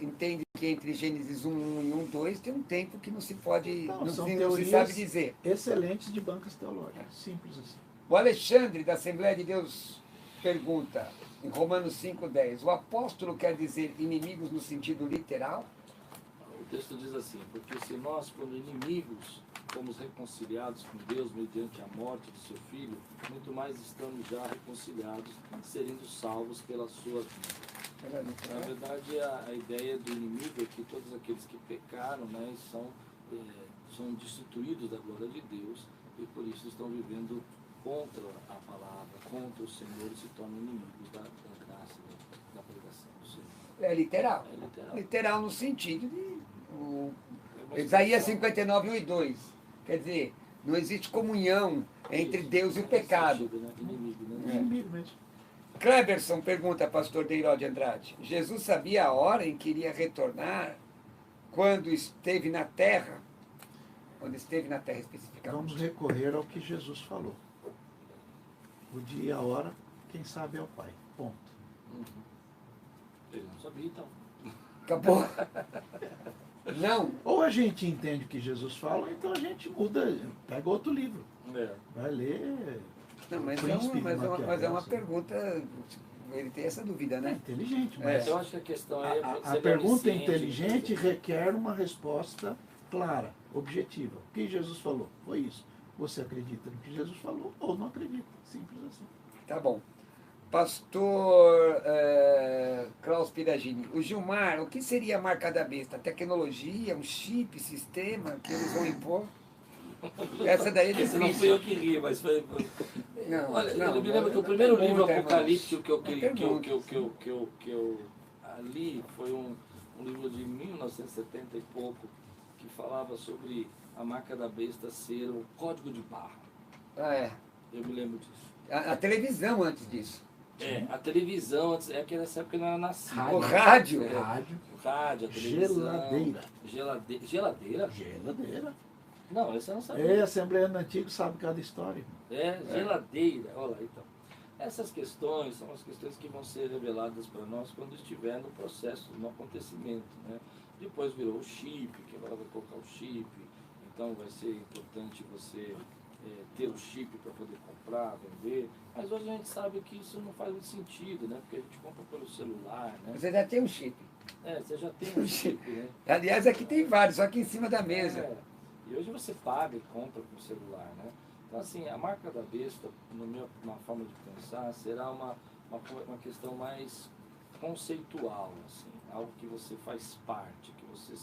entende que entre Gênesis 1:1 e 1:2 tem um tempo que não se pode, Não, não são se teorias sabe dizer. excelentes de bancas teológicas, simples assim. O Alexandre, da Assembleia de Deus, pergunta, em Romanos 5:10, o apóstolo quer dizer inimigos no sentido literal? O texto diz assim: porque se nós, quando inimigos, fomos reconciliados com Deus mediante a morte de seu Filho, muito mais estamos já reconciliados, sendo salvos pela sua vida. Na verdade, a ideia do inimigo é que todos aqueles que pecaram, né, são destituídos da glória de Deus e por isso estão vivendo contra a palavra, contra o Senhor e se tornam inimigos da graça, da pregação do Senhor. É literal. É literal. Literal no sentido de... É uma Isaías expressão. 59:1 e 2. Quer dizer, não existe comunhão entre Isso, Deus e o nesse pecado. sentido, né? Inimigo, né? É inimigo mesmo. Kleberson pergunta, pastor Deiró de Andrade, Jesus sabia a hora em que iria retornar quando esteve na terra? Quando esteve na terra especificamente. Vamos recorrer ao que Jesus falou. O dia e a hora, quem sabe é o Pai. Ponto. Uhum. Ele não sabia, então. Acabou? Não. Ou a gente entende o que Jesus fala, ou então a gente muda, pega outro livro. É. Vai ler. Não, mas, Príncipe de mas é Maquiavel, uma assim. pergunta, ele tem essa dúvida, É né? inteligente, mas Eu acho que a questão é... a pergunta inteligente requer uma resposta clara, objetiva. O que Jesus falou? Foi isso. Você acredita no que Jesus falou ou não acredita? Simples assim. Tá bom. Pastor Klaus Piragini, o Gilmar, o que seria a marca da besta? Tecnologia, um chip, sistema que eles vão impor? Essa daí é Esse não fui difícil. eu que ri, mas foi... Não, Olha, não, eu me lembro que o não primeiro pergunta, livro irmãos. apocalíptico que eu li foi um livro de 1970 e pouco, que falava sobre a marca da besta ser o código de barra. Ah, é. Eu me lembro disso. A televisão antes disso. A televisão, antes, é que nessa época eu não era nascido. O rádio. Rádio, O rádio, a televisão. Geladeira. Geladeira? Geladeira. Não, essa eu não sabia. É, Assembleia Antigo sabe cada história. Geladeira. Olha lá, então. Essas questões são as questões que vão ser reveladas para nós quando estiver no processo, no acontecimento, né? Depois virou o chip, que agora vai colocar o chip. Então vai ser importante você ter o chip para poder comprar, vender. Mas hoje a gente sabe que isso não faz muito sentido, né? Porque a gente compra pelo celular, né? Você já tem um chip. Você já tem um chip, né? Aliás, aqui tem vários, só aqui em cima da mesa. E hoje você paga e compra com o celular, né? Então, assim, a marca da besta, na forma de pensar, será uma questão mais conceitual, assim, algo que você faz parte, que você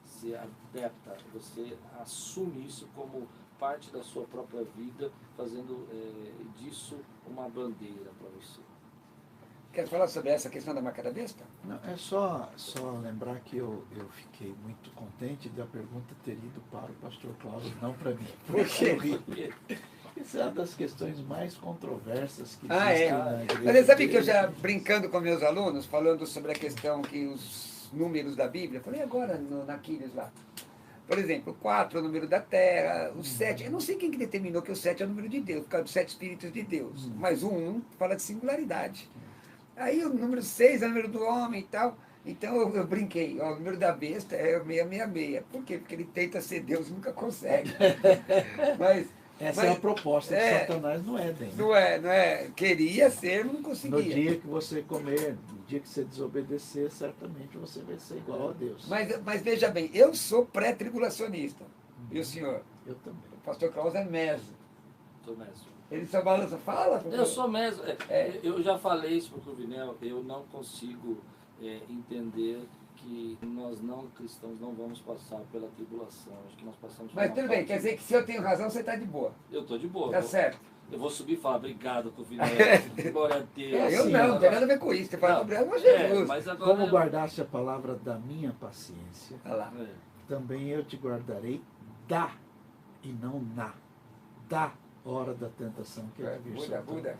se adapta, você assume isso como parte da sua própria vida, fazendo disso uma bandeira para você. Quer falar sobre essa questão da marca da besta? Não, é só lembrar que eu fiquei muito contente da pergunta ter ido para o pastor Cláudio, não para mim. Por quê? Essa é uma das questões mais controversas que Ah, existem é. na igreja. Mas você sabe que eu já, desde- brincando com meus alunos, falando sobre a questão que os números da Bíblia, falei agora na Aquiles lá. Por exemplo, o 4 é o número da terra, o 7, eu não sei quem que determinou que o 7 é o número de Deus, por causa dos 7 espíritos de Deus. Mas o 1 fala de singularidade. Aí o número 6 é o número do homem e tal. Então eu brinquei, ó, o número da besta é o 666. Por quê? Porque ele tenta ser Deus e nunca consegue. Mas Essa é a proposta de é, Satanás no Éden. né? não é. Queria ser, não No conseguia. dia que você comer, no dia que você desobedecer, certamente você vai ser igual a Deus. Mas veja bem, eu sou pré-tribulacionista. E o senhor? Eu também. O pastor Klaus é meso. Sou mestre. Ele só balança, fala. Eu sou mesmo. Eu já falei isso para o Cruvinel, eu não consigo entender que nós não cristãos não vamos passar pela tribulação. Acho que nós passamos por Mas uma tudo bem, parte- quer dizer que se eu tenho razão, você está de boa. Eu estou de boa. Tá certo. Eu vou subir e falar, obrigado, Cruvinel. Glória a Deus. Eu assim, não tem nada a ver com isso. Você fala Não, problema Jesus. mas agora... Como guardaste a palavra da minha paciência, Olha lá. também eu te guardarei da, e não na, da hora da tentação que a diversão Muda.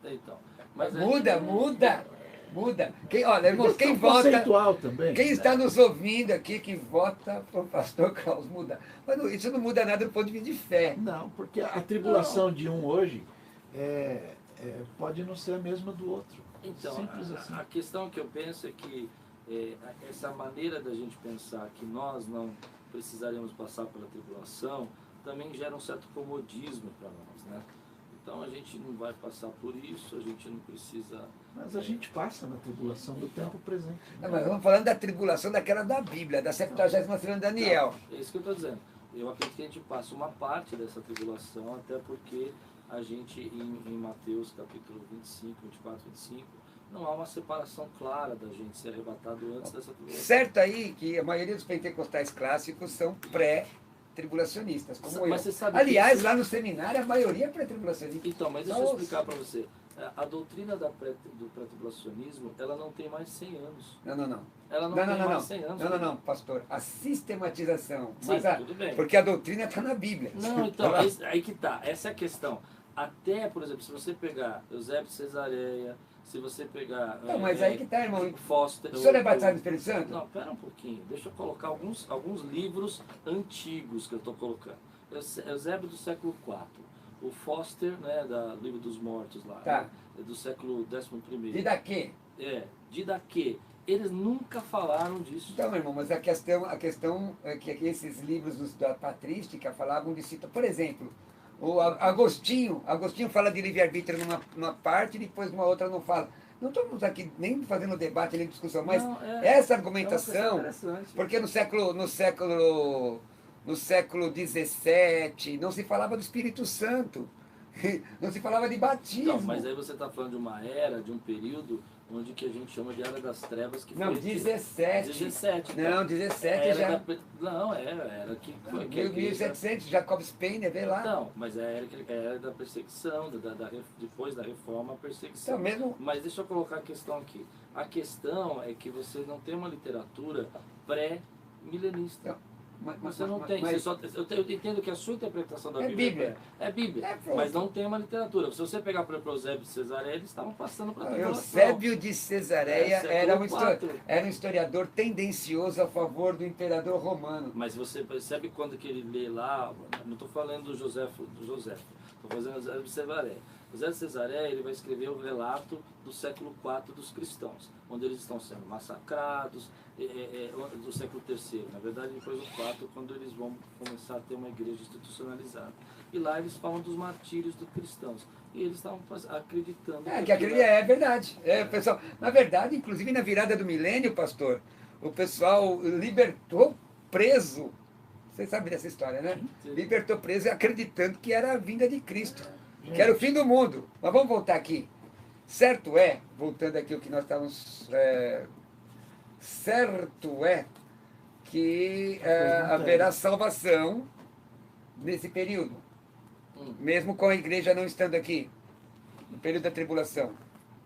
Então, mas Muda. Muda. Olha, irmãos, quem Questão vota... conceitual também. Quem está nos ouvindo aqui que vota para o pastor Klaus mudar. Mas isso não muda nada do ponto de vista de fé. Não, porque a tribulação de um hoje pode não ser a mesma do outro. Então, Simples assim. a questão que eu penso é que essa maneira da gente pensar que nós não precisaremos passar pela tribulação também gera um certo comodismo para nós, né? Então a gente não vai passar por isso, a gente não precisa... Mas a gente passa na tribulação do tempo presente. Não, mas estamos falando da tribulação daquela da Bíblia, da 70ª de Daniel. Não, é isso que eu estou dizendo. Eu acredito que a gente passa uma parte dessa tribulação, até porque a gente, em Mateus capítulo 25, 24, 25, não há uma separação clara da gente ser arrebatado antes dessa tribulação. Certo aí que a maioria dos pentecostais clássicos são pré-tribulacionistas, como Mas eu. você sabe Aliás, que... lá no seminário, a maioria é pré-tribulacionista. Então, mas deixa eu explicar para você. A doutrina do pré-tribulacionismo, ela não tem mais 100 anos. Não. Ela não tem mais 100 anos. Não, pastor. A sistematização. Sim, Mas tudo bem. porque a doutrina está na Bíblia. Não, então, aí que tá. Essa é a questão. Até, por exemplo, se você pegar Eusébio de Cesareia, se você pegar... Não, mas aí que tá, irmão. Foster... O senhor é batizado no Espírito Santo? Não, pera um pouquinho. Deixa eu colocar alguns livros antigos que eu estou colocando. Eusébio do século IV. O Foster, né, do Livro dos Mortos lá, Tá. né, do século XI. De daqui. De daqui. Eles nunca falaram disso. Então, meu irmão, mas a questão é que esses livros da patrística falavam de cita, por exemplo, o Agostinho fala de livre-arbítrio numa parte e depois numa outra não fala. Não estamos aqui nem fazendo debate nem discussão, mas Não, essa é uma argumentação, questão interessante. porque no século XVII não se falava do Espírito Santo, não se falava de batismo. Não, mas aí você está falando de uma era, de um período onde que a gente chama de Era das Trevas, que Não, foi... 17. 17. Não, 17 já. Não, era que foi... que a igreja- 1700, Jacob Spener, vê lá. Não, mas a era da perseguição, depois da reforma, a perseguição. Então, mesmo... Mas deixa eu colocar a questão aqui. A questão é que você não tem uma literatura pré-milenista. Você não tem. Eu entendo que a sua interpretação da É Bíblia Bíblia. é Bíblia. É, pronto. Mas não tem uma literatura. Se você pegar, por exemplo, Eusébio de Cesareia, eles estavam passando para a tribulação. Eusébio de Cesareia século era um historiador tendencioso a favor do imperador romano. Mas você percebe quando que ele lê lá, não estou falando do José, estou fazendo Eusébio de Cesareia. José de Cesareia, ele vai escrever o relato do século IV dos cristãos, onde eles estão sendo massacrados, do século III, na verdade depois do IV, quando eles vão começar a ter uma igreja institucionalizada. E lá eles falam dos martírios dos cristãos. E eles estavam acreditando... É verdade. Pessoal, na verdade, inclusive na virada do milênio, pastor, o pessoal libertou preso. Vocês sabem dessa história, né? Sim. Libertou preso acreditando que era a vinda de Cristo. Que era o fim do mundo. Mas vamos voltar aqui. Certo é, voltando aqui o que nós estávamos... certo é que haverá salvação nesse período. Mesmo com a igreja não estando aqui. No período da tribulação.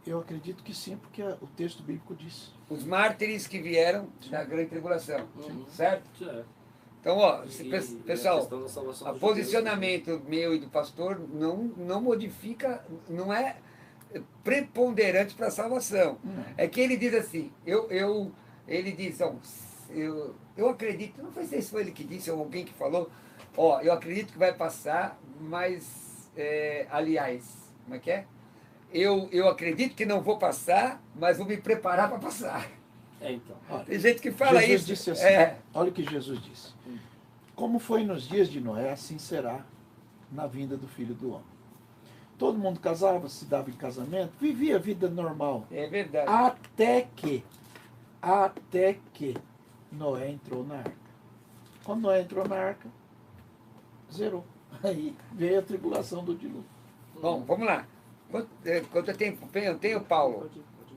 Eu acredito que sim, porque o texto bíblico diz. Os mártires que vieram da grande tribulação. Certo? Certo. Então, ó, E pessoal, a questão da salvação o dos posicionamento meu e do pastor não modifica, não é preponderante para a salvação. É que ele diz assim, ele diz, eu acredito, não sei se foi ele que disse ou alguém que falou, eu acredito que vai passar, mas, aliás, como é que é? Eu acredito que não vou passar, mas vou me preparar para passar. Então. Tem gente que fala Jesus isso. disse assim, olha o que Jesus disse. Como foi nos dias de Noé, assim será na vinda do Filho do Homem. Todo mundo casava, se dava em casamento, vivia a vida normal. É verdade. Até que Noé entrou na arca. Quando Noé entrou na arca, zerou. Aí veio a tribulação do dilúvio. Bom, vamos lá. Quanto tempo eu tenho, Paulo?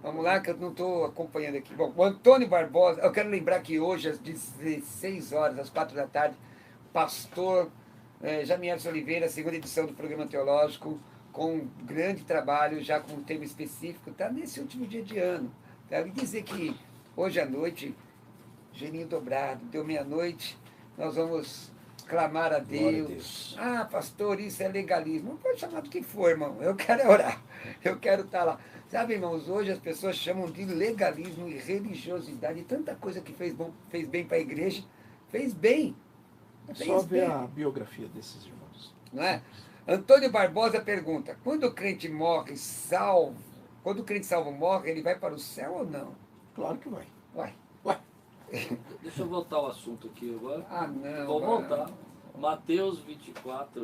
Vamos lá, que eu não estou acompanhando aqui. Bom, o Antônio Barbosa, eu quero lembrar que hoje, às 16 horas, às 4 da tarde, pastor Jamierson Oliveira, segunda edição do programa teológico, com um grande trabalho, já com um tema específico, está nesse último dia de ano. Quero dizer que hoje à noite, geninho dobrado, deu meia-noite, nós vamos clamar a Glória a Deus. Deus. Ah, pastor, isso é legalismo. Não pode chamar do que for, irmão. Eu quero orar. Eu quero estar lá. Sabe, irmãos, hoje as pessoas chamam de legalismo e religiosidade. Tanta coisa que fez bem para a igreja. Fez bem. É Fez só ver bem. a biografia desses irmãos. Não é? Antônio Barbosa pergunta, quando o crente morre salvo, quando o crente salvo morre, ele vai para o céu ou não? Claro que vai. Vai. Ué, Deixa eu voltar ao assunto aqui agora. Ah, não. Vou mano. voltar. Mateus 24,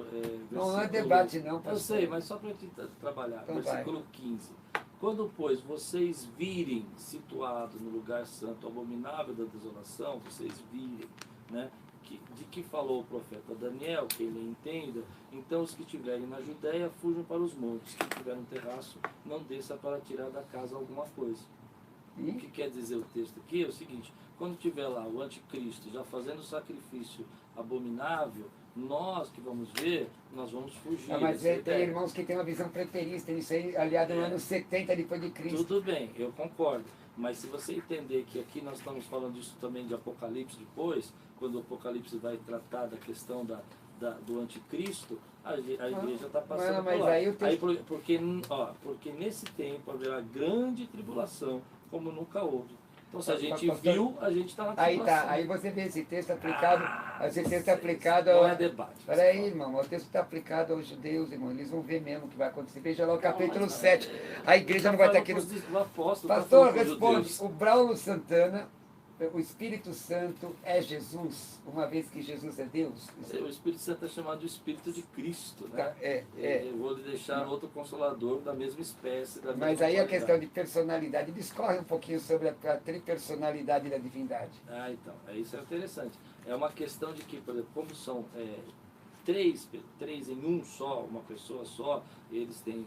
Não é versículo- debate não, Eu pastor. sei, mas só para gente trabalhar. Então Versículo 15. Quando, pois, vocês virem situado no lugar santo, abominável da desolação, vocês virem, né? De que falou o profeta Daniel, que ele entenda, então os que estiverem na Judéia fujam para os montes, quem tiver um terraço, não desça para tirar da casa alguma coisa. O que quer dizer o texto aqui é o seguinte: quando tiver lá o anticristo já fazendo sacrifício abominável, nós que vamos ver, nós vamos fugir. Ah, mas Essa tem ideia. irmãos que têm uma visão preterista, isso aí, aliado no ano 70 depois de Cristo. Tudo bem, eu concordo. Mas se você entender que aqui nós estamos falando disso também de Apocalipse depois, quando o Apocalipse vai tratar da questão do anticristo, a igreja está passando Não, mas por lá. aí o texto- Porque nesse tempo haverá grande tribulação, como nunca houve. Então se a gente Pastor, viu, a gente está na Aí tribulação. tá, aí você vê esse texto aplicado, esse texto aplicado Não ao... é debate. Peraí, irmão, o texto está aplicado aos judeus, irmão, eles vão ver mesmo o que vai acontecer. Veja lá o capítulo 7, a igreja não vai estar aqui no... Pastor, responde, o Braulo Santana, o Espírito Santo é Jesus, uma vez que Jesus é Deus? O Espírito Santo é chamado de Espírito de Cristo, né? É. Eu vou lhe deixar outro consolador da mesma espécie, da mesma Mas aí a qualidade. questão de personalidade, discorre um pouquinho sobre a tripersonalidade da divindade. Ah, então, isso é interessante. É uma questão de que, por exemplo, como são três em um só, uma pessoa só, eles têm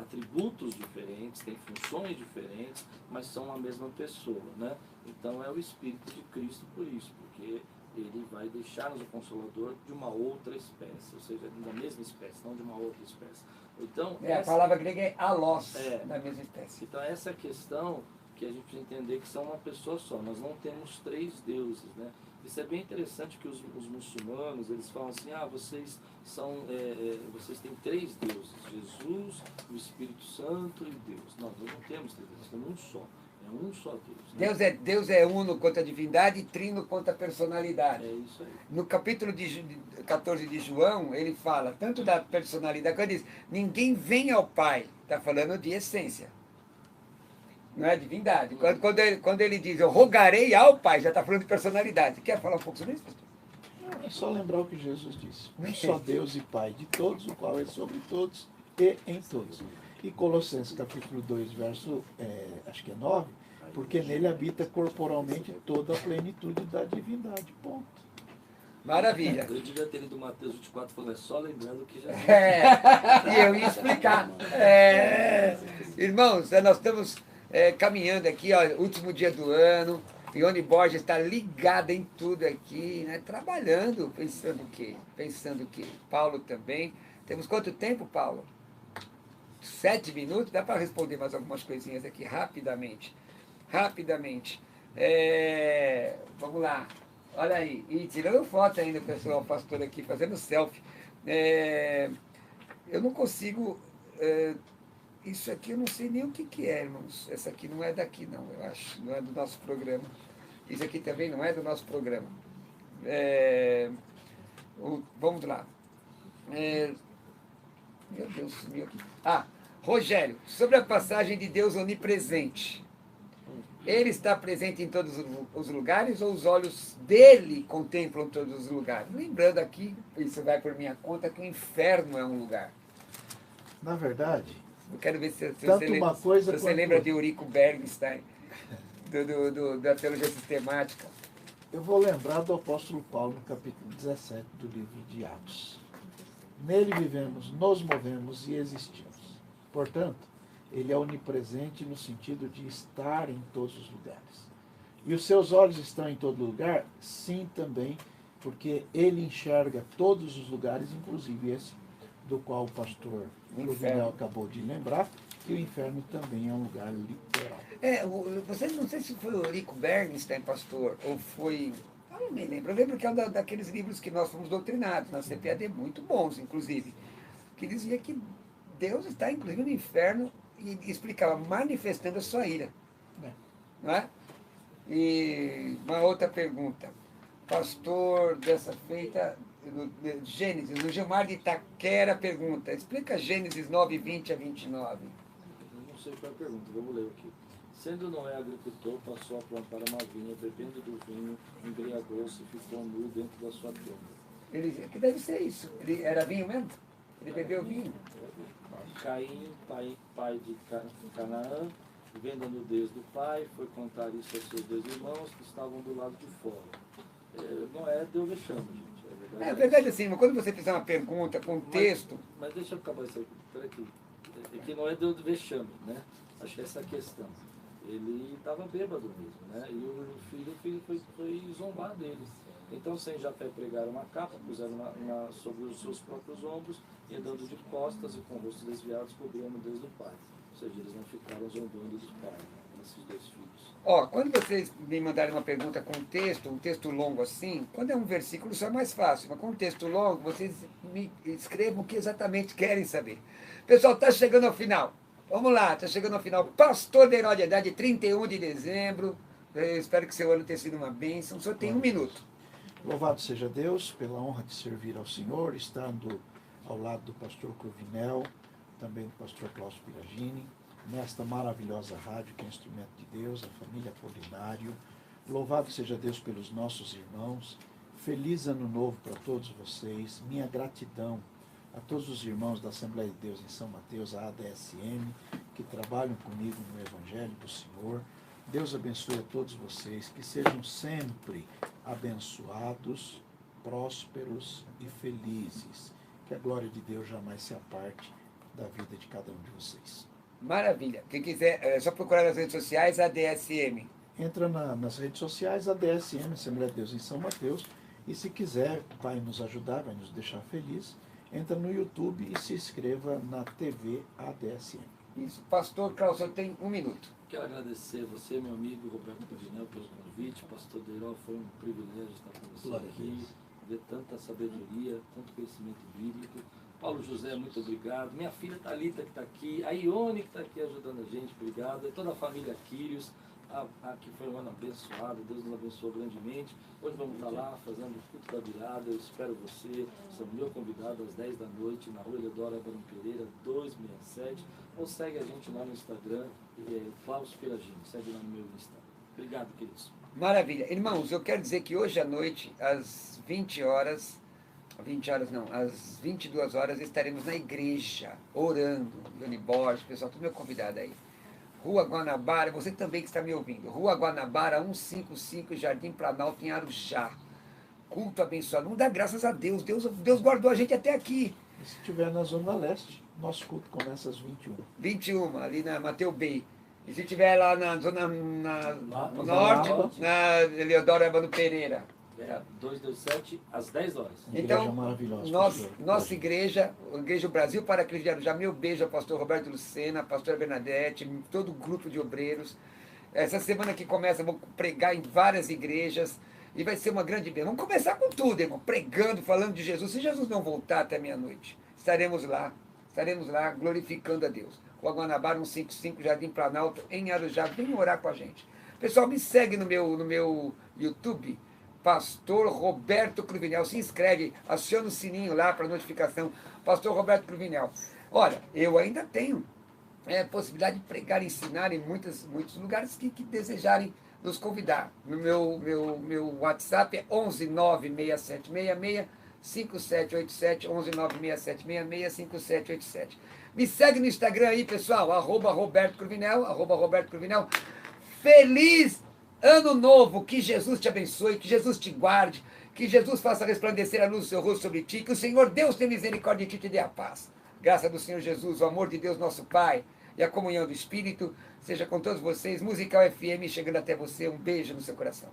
atributos diferentes, têm funções diferentes, mas são a mesma pessoa, né? Então é o Espírito de Cristo por isso, porque ele vai deixar-nos o Consolador de uma outra espécie, ou seja, da mesma espécie, não de uma outra espécie. Então, A palavra grega é alós, da mesma espécie. então essa questão que a gente precisa entender que são uma pessoa só, nós não temos três deuses, né? Isso é bem interessante que os muçulmanos, eles falam assim, vocês vocês têm três deuses, Jesus, o Espírito Santo e Deus. Não, nós não temos três deuses, nós temos um só. É um só Deus. Né? Deus é uno quanto a divindade e trino quanto a personalidade. É isso aí. No capítulo 14 de João, ele fala tanto da personalidade, quando ele diz, ninguém vem ao Pai, está falando de essência. Não é divindade. Quando ele diz, eu rogarei ao Pai, já está falando de personalidade. Quer falar um pouco sobre isso, pastor? é só lembrar o que Jesus disse. Um só Deus e Pai de todos, o qual é sobre todos e em todos. E Colossenses capítulo 2, verso, acho que é 9, porque nele habita corporalmente toda a plenitude da divindade. Ponto. Maravilha. Eu devia ter lido Mateus 24, falando, só lembrando que já... E eu ia explicar. Irmãos, nós estamos caminhando aqui, ó, último dia do ano. Ione Borges está ligada em tudo aqui, né? Trabalhando, pensando o quê? Pensando o quê? Paulo também. Temos quanto tempo, Paulo? 7 minutos? Dá para responder mais algumas coisinhas aqui rapidamente. Rapidamente. Vamos lá. Olha aí. E tirando foto ainda, pessoal, o pastor aqui, fazendo selfie. Eu não consigo... isso aqui eu não sei nem o que é, irmãos. Essa aqui não é daqui, não, eu acho. Não é do nosso programa. Isso aqui também não é do nosso programa. Vamos lá. Meu Deus, sumiu aqui. Rogério, sobre a passagem de Deus onipresente. Ele está presente em todos os lugares ou os olhos dele contemplam todos os lugares? Lembrando aqui, isso vai por minha conta, que o inferno é um lugar. Na verdade, Eu quero ver se você lembra de Eurico Bernstein, da teologia sistemática. eu vou lembrar do apóstolo Paulo no capítulo 17 do livro de Atos. Nele vivemos, nos movemos e existimos. Portanto, ele é onipresente no sentido de estar em todos os lugares. E os seus olhos estão em todo lugar? Sim, também, porque ele enxerga todos os lugares, inclusive esse do qual o pastor Luvinel acabou de lembrar, que o inferno também é um lugar literal. Você não sei se foi o Eurico Bernstein, pastor, ou foi... Eu me lembro. Eu lembro que é um daqueles livros que nós fomos doutrinados, na CPAD, muito bons, inclusive, que dizia que Deus está, inclusive, no inferno e explicava, manifestando a sua ira. É. Não é? E uma outra pergunta. Pastor dessa feita, Gênesis, o Gilmar de Itaquera pergunta, explica Gênesis 9, 20 a 29. Eu não sei qual é a pergunta, vamos ler aqui. Sendo Noé agricultor, passou a plantar uma vinha, bebendo do vinho, embriagou-se e ficou nu dentro da sua tenda. Que deve ser isso. Ele era vinho mesmo? Ele bebeu vinho? Caim, pai de Canaã, vendo a nudez do pai, foi contar isso aos seus 2 irmãos que estavam do lado de fora. Noé deu vexame, gente. É verdade, assim, mas quando você fizer uma pergunta com texto... Mas deixa eu acabar isso aqui. Peraí. É que Noé deu vexame, né? Acho que essa é a questão. Ele estava bêbado mesmo, né? E o filho foi zombar deles. Então, sem Jafé pregaram uma capa, puseram sobre os seus próprios ombros, e andando de costas e com o rosto desviados, cobriam a nudez do pai. Ou seja, eles não ficaram zombando do pai, né? Esses 2 filhos. Ó, quando vocês me mandarem uma pergunta com texto, um texto longo assim, quando é um versículo só é mais fácil, mas com um texto longo, vocês me escrevam o que exatamente querem saber. Pessoal, está chegando ao final. Vamos lá, está chegando ao final. Pastor de Herói de Idade, 31 de dezembro. Eu espero que seu ano tenha sido uma bênção. Só tem 1 minuto. Louvado seja Deus pela honra de servir ao Senhor, estando ao lado do pastor Cruvinel, também do pastor Cláudio Piragini, nesta maravilhosa rádio que é instrumento de Deus, a família Apolinário. Louvado seja Deus pelos nossos irmãos. Feliz ano novo para todos vocês. Minha gratidão a todos os irmãos da Assembleia de Deus em São Mateus, a ADSM, que trabalham comigo no Evangelho do Senhor. Deus abençoe a todos vocês, que sejam sempre abençoados, prósperos e felizes. Que a glória de Deus jamais se aparte da vida de cada um de vocês. Maravilha. Quem quiser, é só procurar nas redes sociais, ADSM. Entra nas redes sociais, ADSM, Assembleia de Deus em São Mateus, e se quiser, vai nos ajudar, vai nos deixar felizes. Entra no YouTube e se inscreva na TV ADSM. Isso. Pastor Klaus, eu tenho 1 minuto. Quero agradecer a você, meu amigo Roberto Cruvinel, pelo convite. Pastor Deiró, foi um privilégio estar com você aqui, ver tanta sabedoria, tanto conhecimento bíblico. Paulo José, muito obrigado. Minha filha Thalita, que está aqui. A Ione, que está aqui ajudando a gente, obrigado. E toda a família Quírios, que foi um ano abençoado. Deus nos abençoou grandemente. Hoje vamos estar lá fazendo o culto da virada. Eu espero você. Você é o meu convidado às 10 da noite, na rua Eleodoro Abrão Pereira, 267. Ou segue a gente lá no Instagram, Klaus Piragini. Segue lá no meu Instagram. Obrigado, queridos. Maravilha. Irmãos, eu quero dizer que hoje à noite, às 20 horas, às 22 horas, estaremos na igreja, orando. Leone Borges, pessoal, todo meu convidado aí. Rua Guanabara, você também que está me ouvindo. Rua Guanabara, 155, Jardim Planalto, em Arujá. Culto abençoado. Vamos dar graças a Deus. Deus guardou a gente até aqui. E se estiver na Zona Leste, nosso culto começa às 21. 21, ali na Mateu Bay. E se estiver lá na Zona Norte, na Eleodoro Evandro Pereira. 227, às 10 horas. Então, maravilhosa, nossa igreja, a Igreja Brasil para Cristo de Arujá, meu beijo ao pastor Roberto Lucena, pastor Bernadette, todo o grupo de obreiros. Essa semana que começa, vou pregar em várias igrejas e vai ser uma grande bênção. Vamos começar com tudo, irmão, pregando, falando de Jesus. Se Jesus não voltar até meia-noite, estaremos lá glorificando a Deus. Rua Guanabara, 155, Jardim Planalto, em Arujá. Venham orar com a gente. Pessoal, me segue no meu YouTube, Pastor Roberto Cruvinel. Se inscreve, aciona o sininho lá para notificação. Pastor Roberto Cruvinel. Olha, eu ainda tenho possibilidade de pregar e ensinar em muitos lugares que desejarem nos convidar. No meu WhatsApp é 1196766 5787, 11967665787. Me segue no Instagram aí, pessoal, @Roberto Cruvinel. Feliz Ano Novo, que Jesus te abençoe, que Jesus te guarde, que Jesus faça resplandecer a luz do seu rosto sobre ti, que o Senhor Deus tenha misericórdia de ti e te dê a paz. Graça do Senhor Jesus, o amor de Deus nosso Pai e a comunhão do Espírito seja com todos vocês. Musical FM chegando até você, um beijo no seu coração.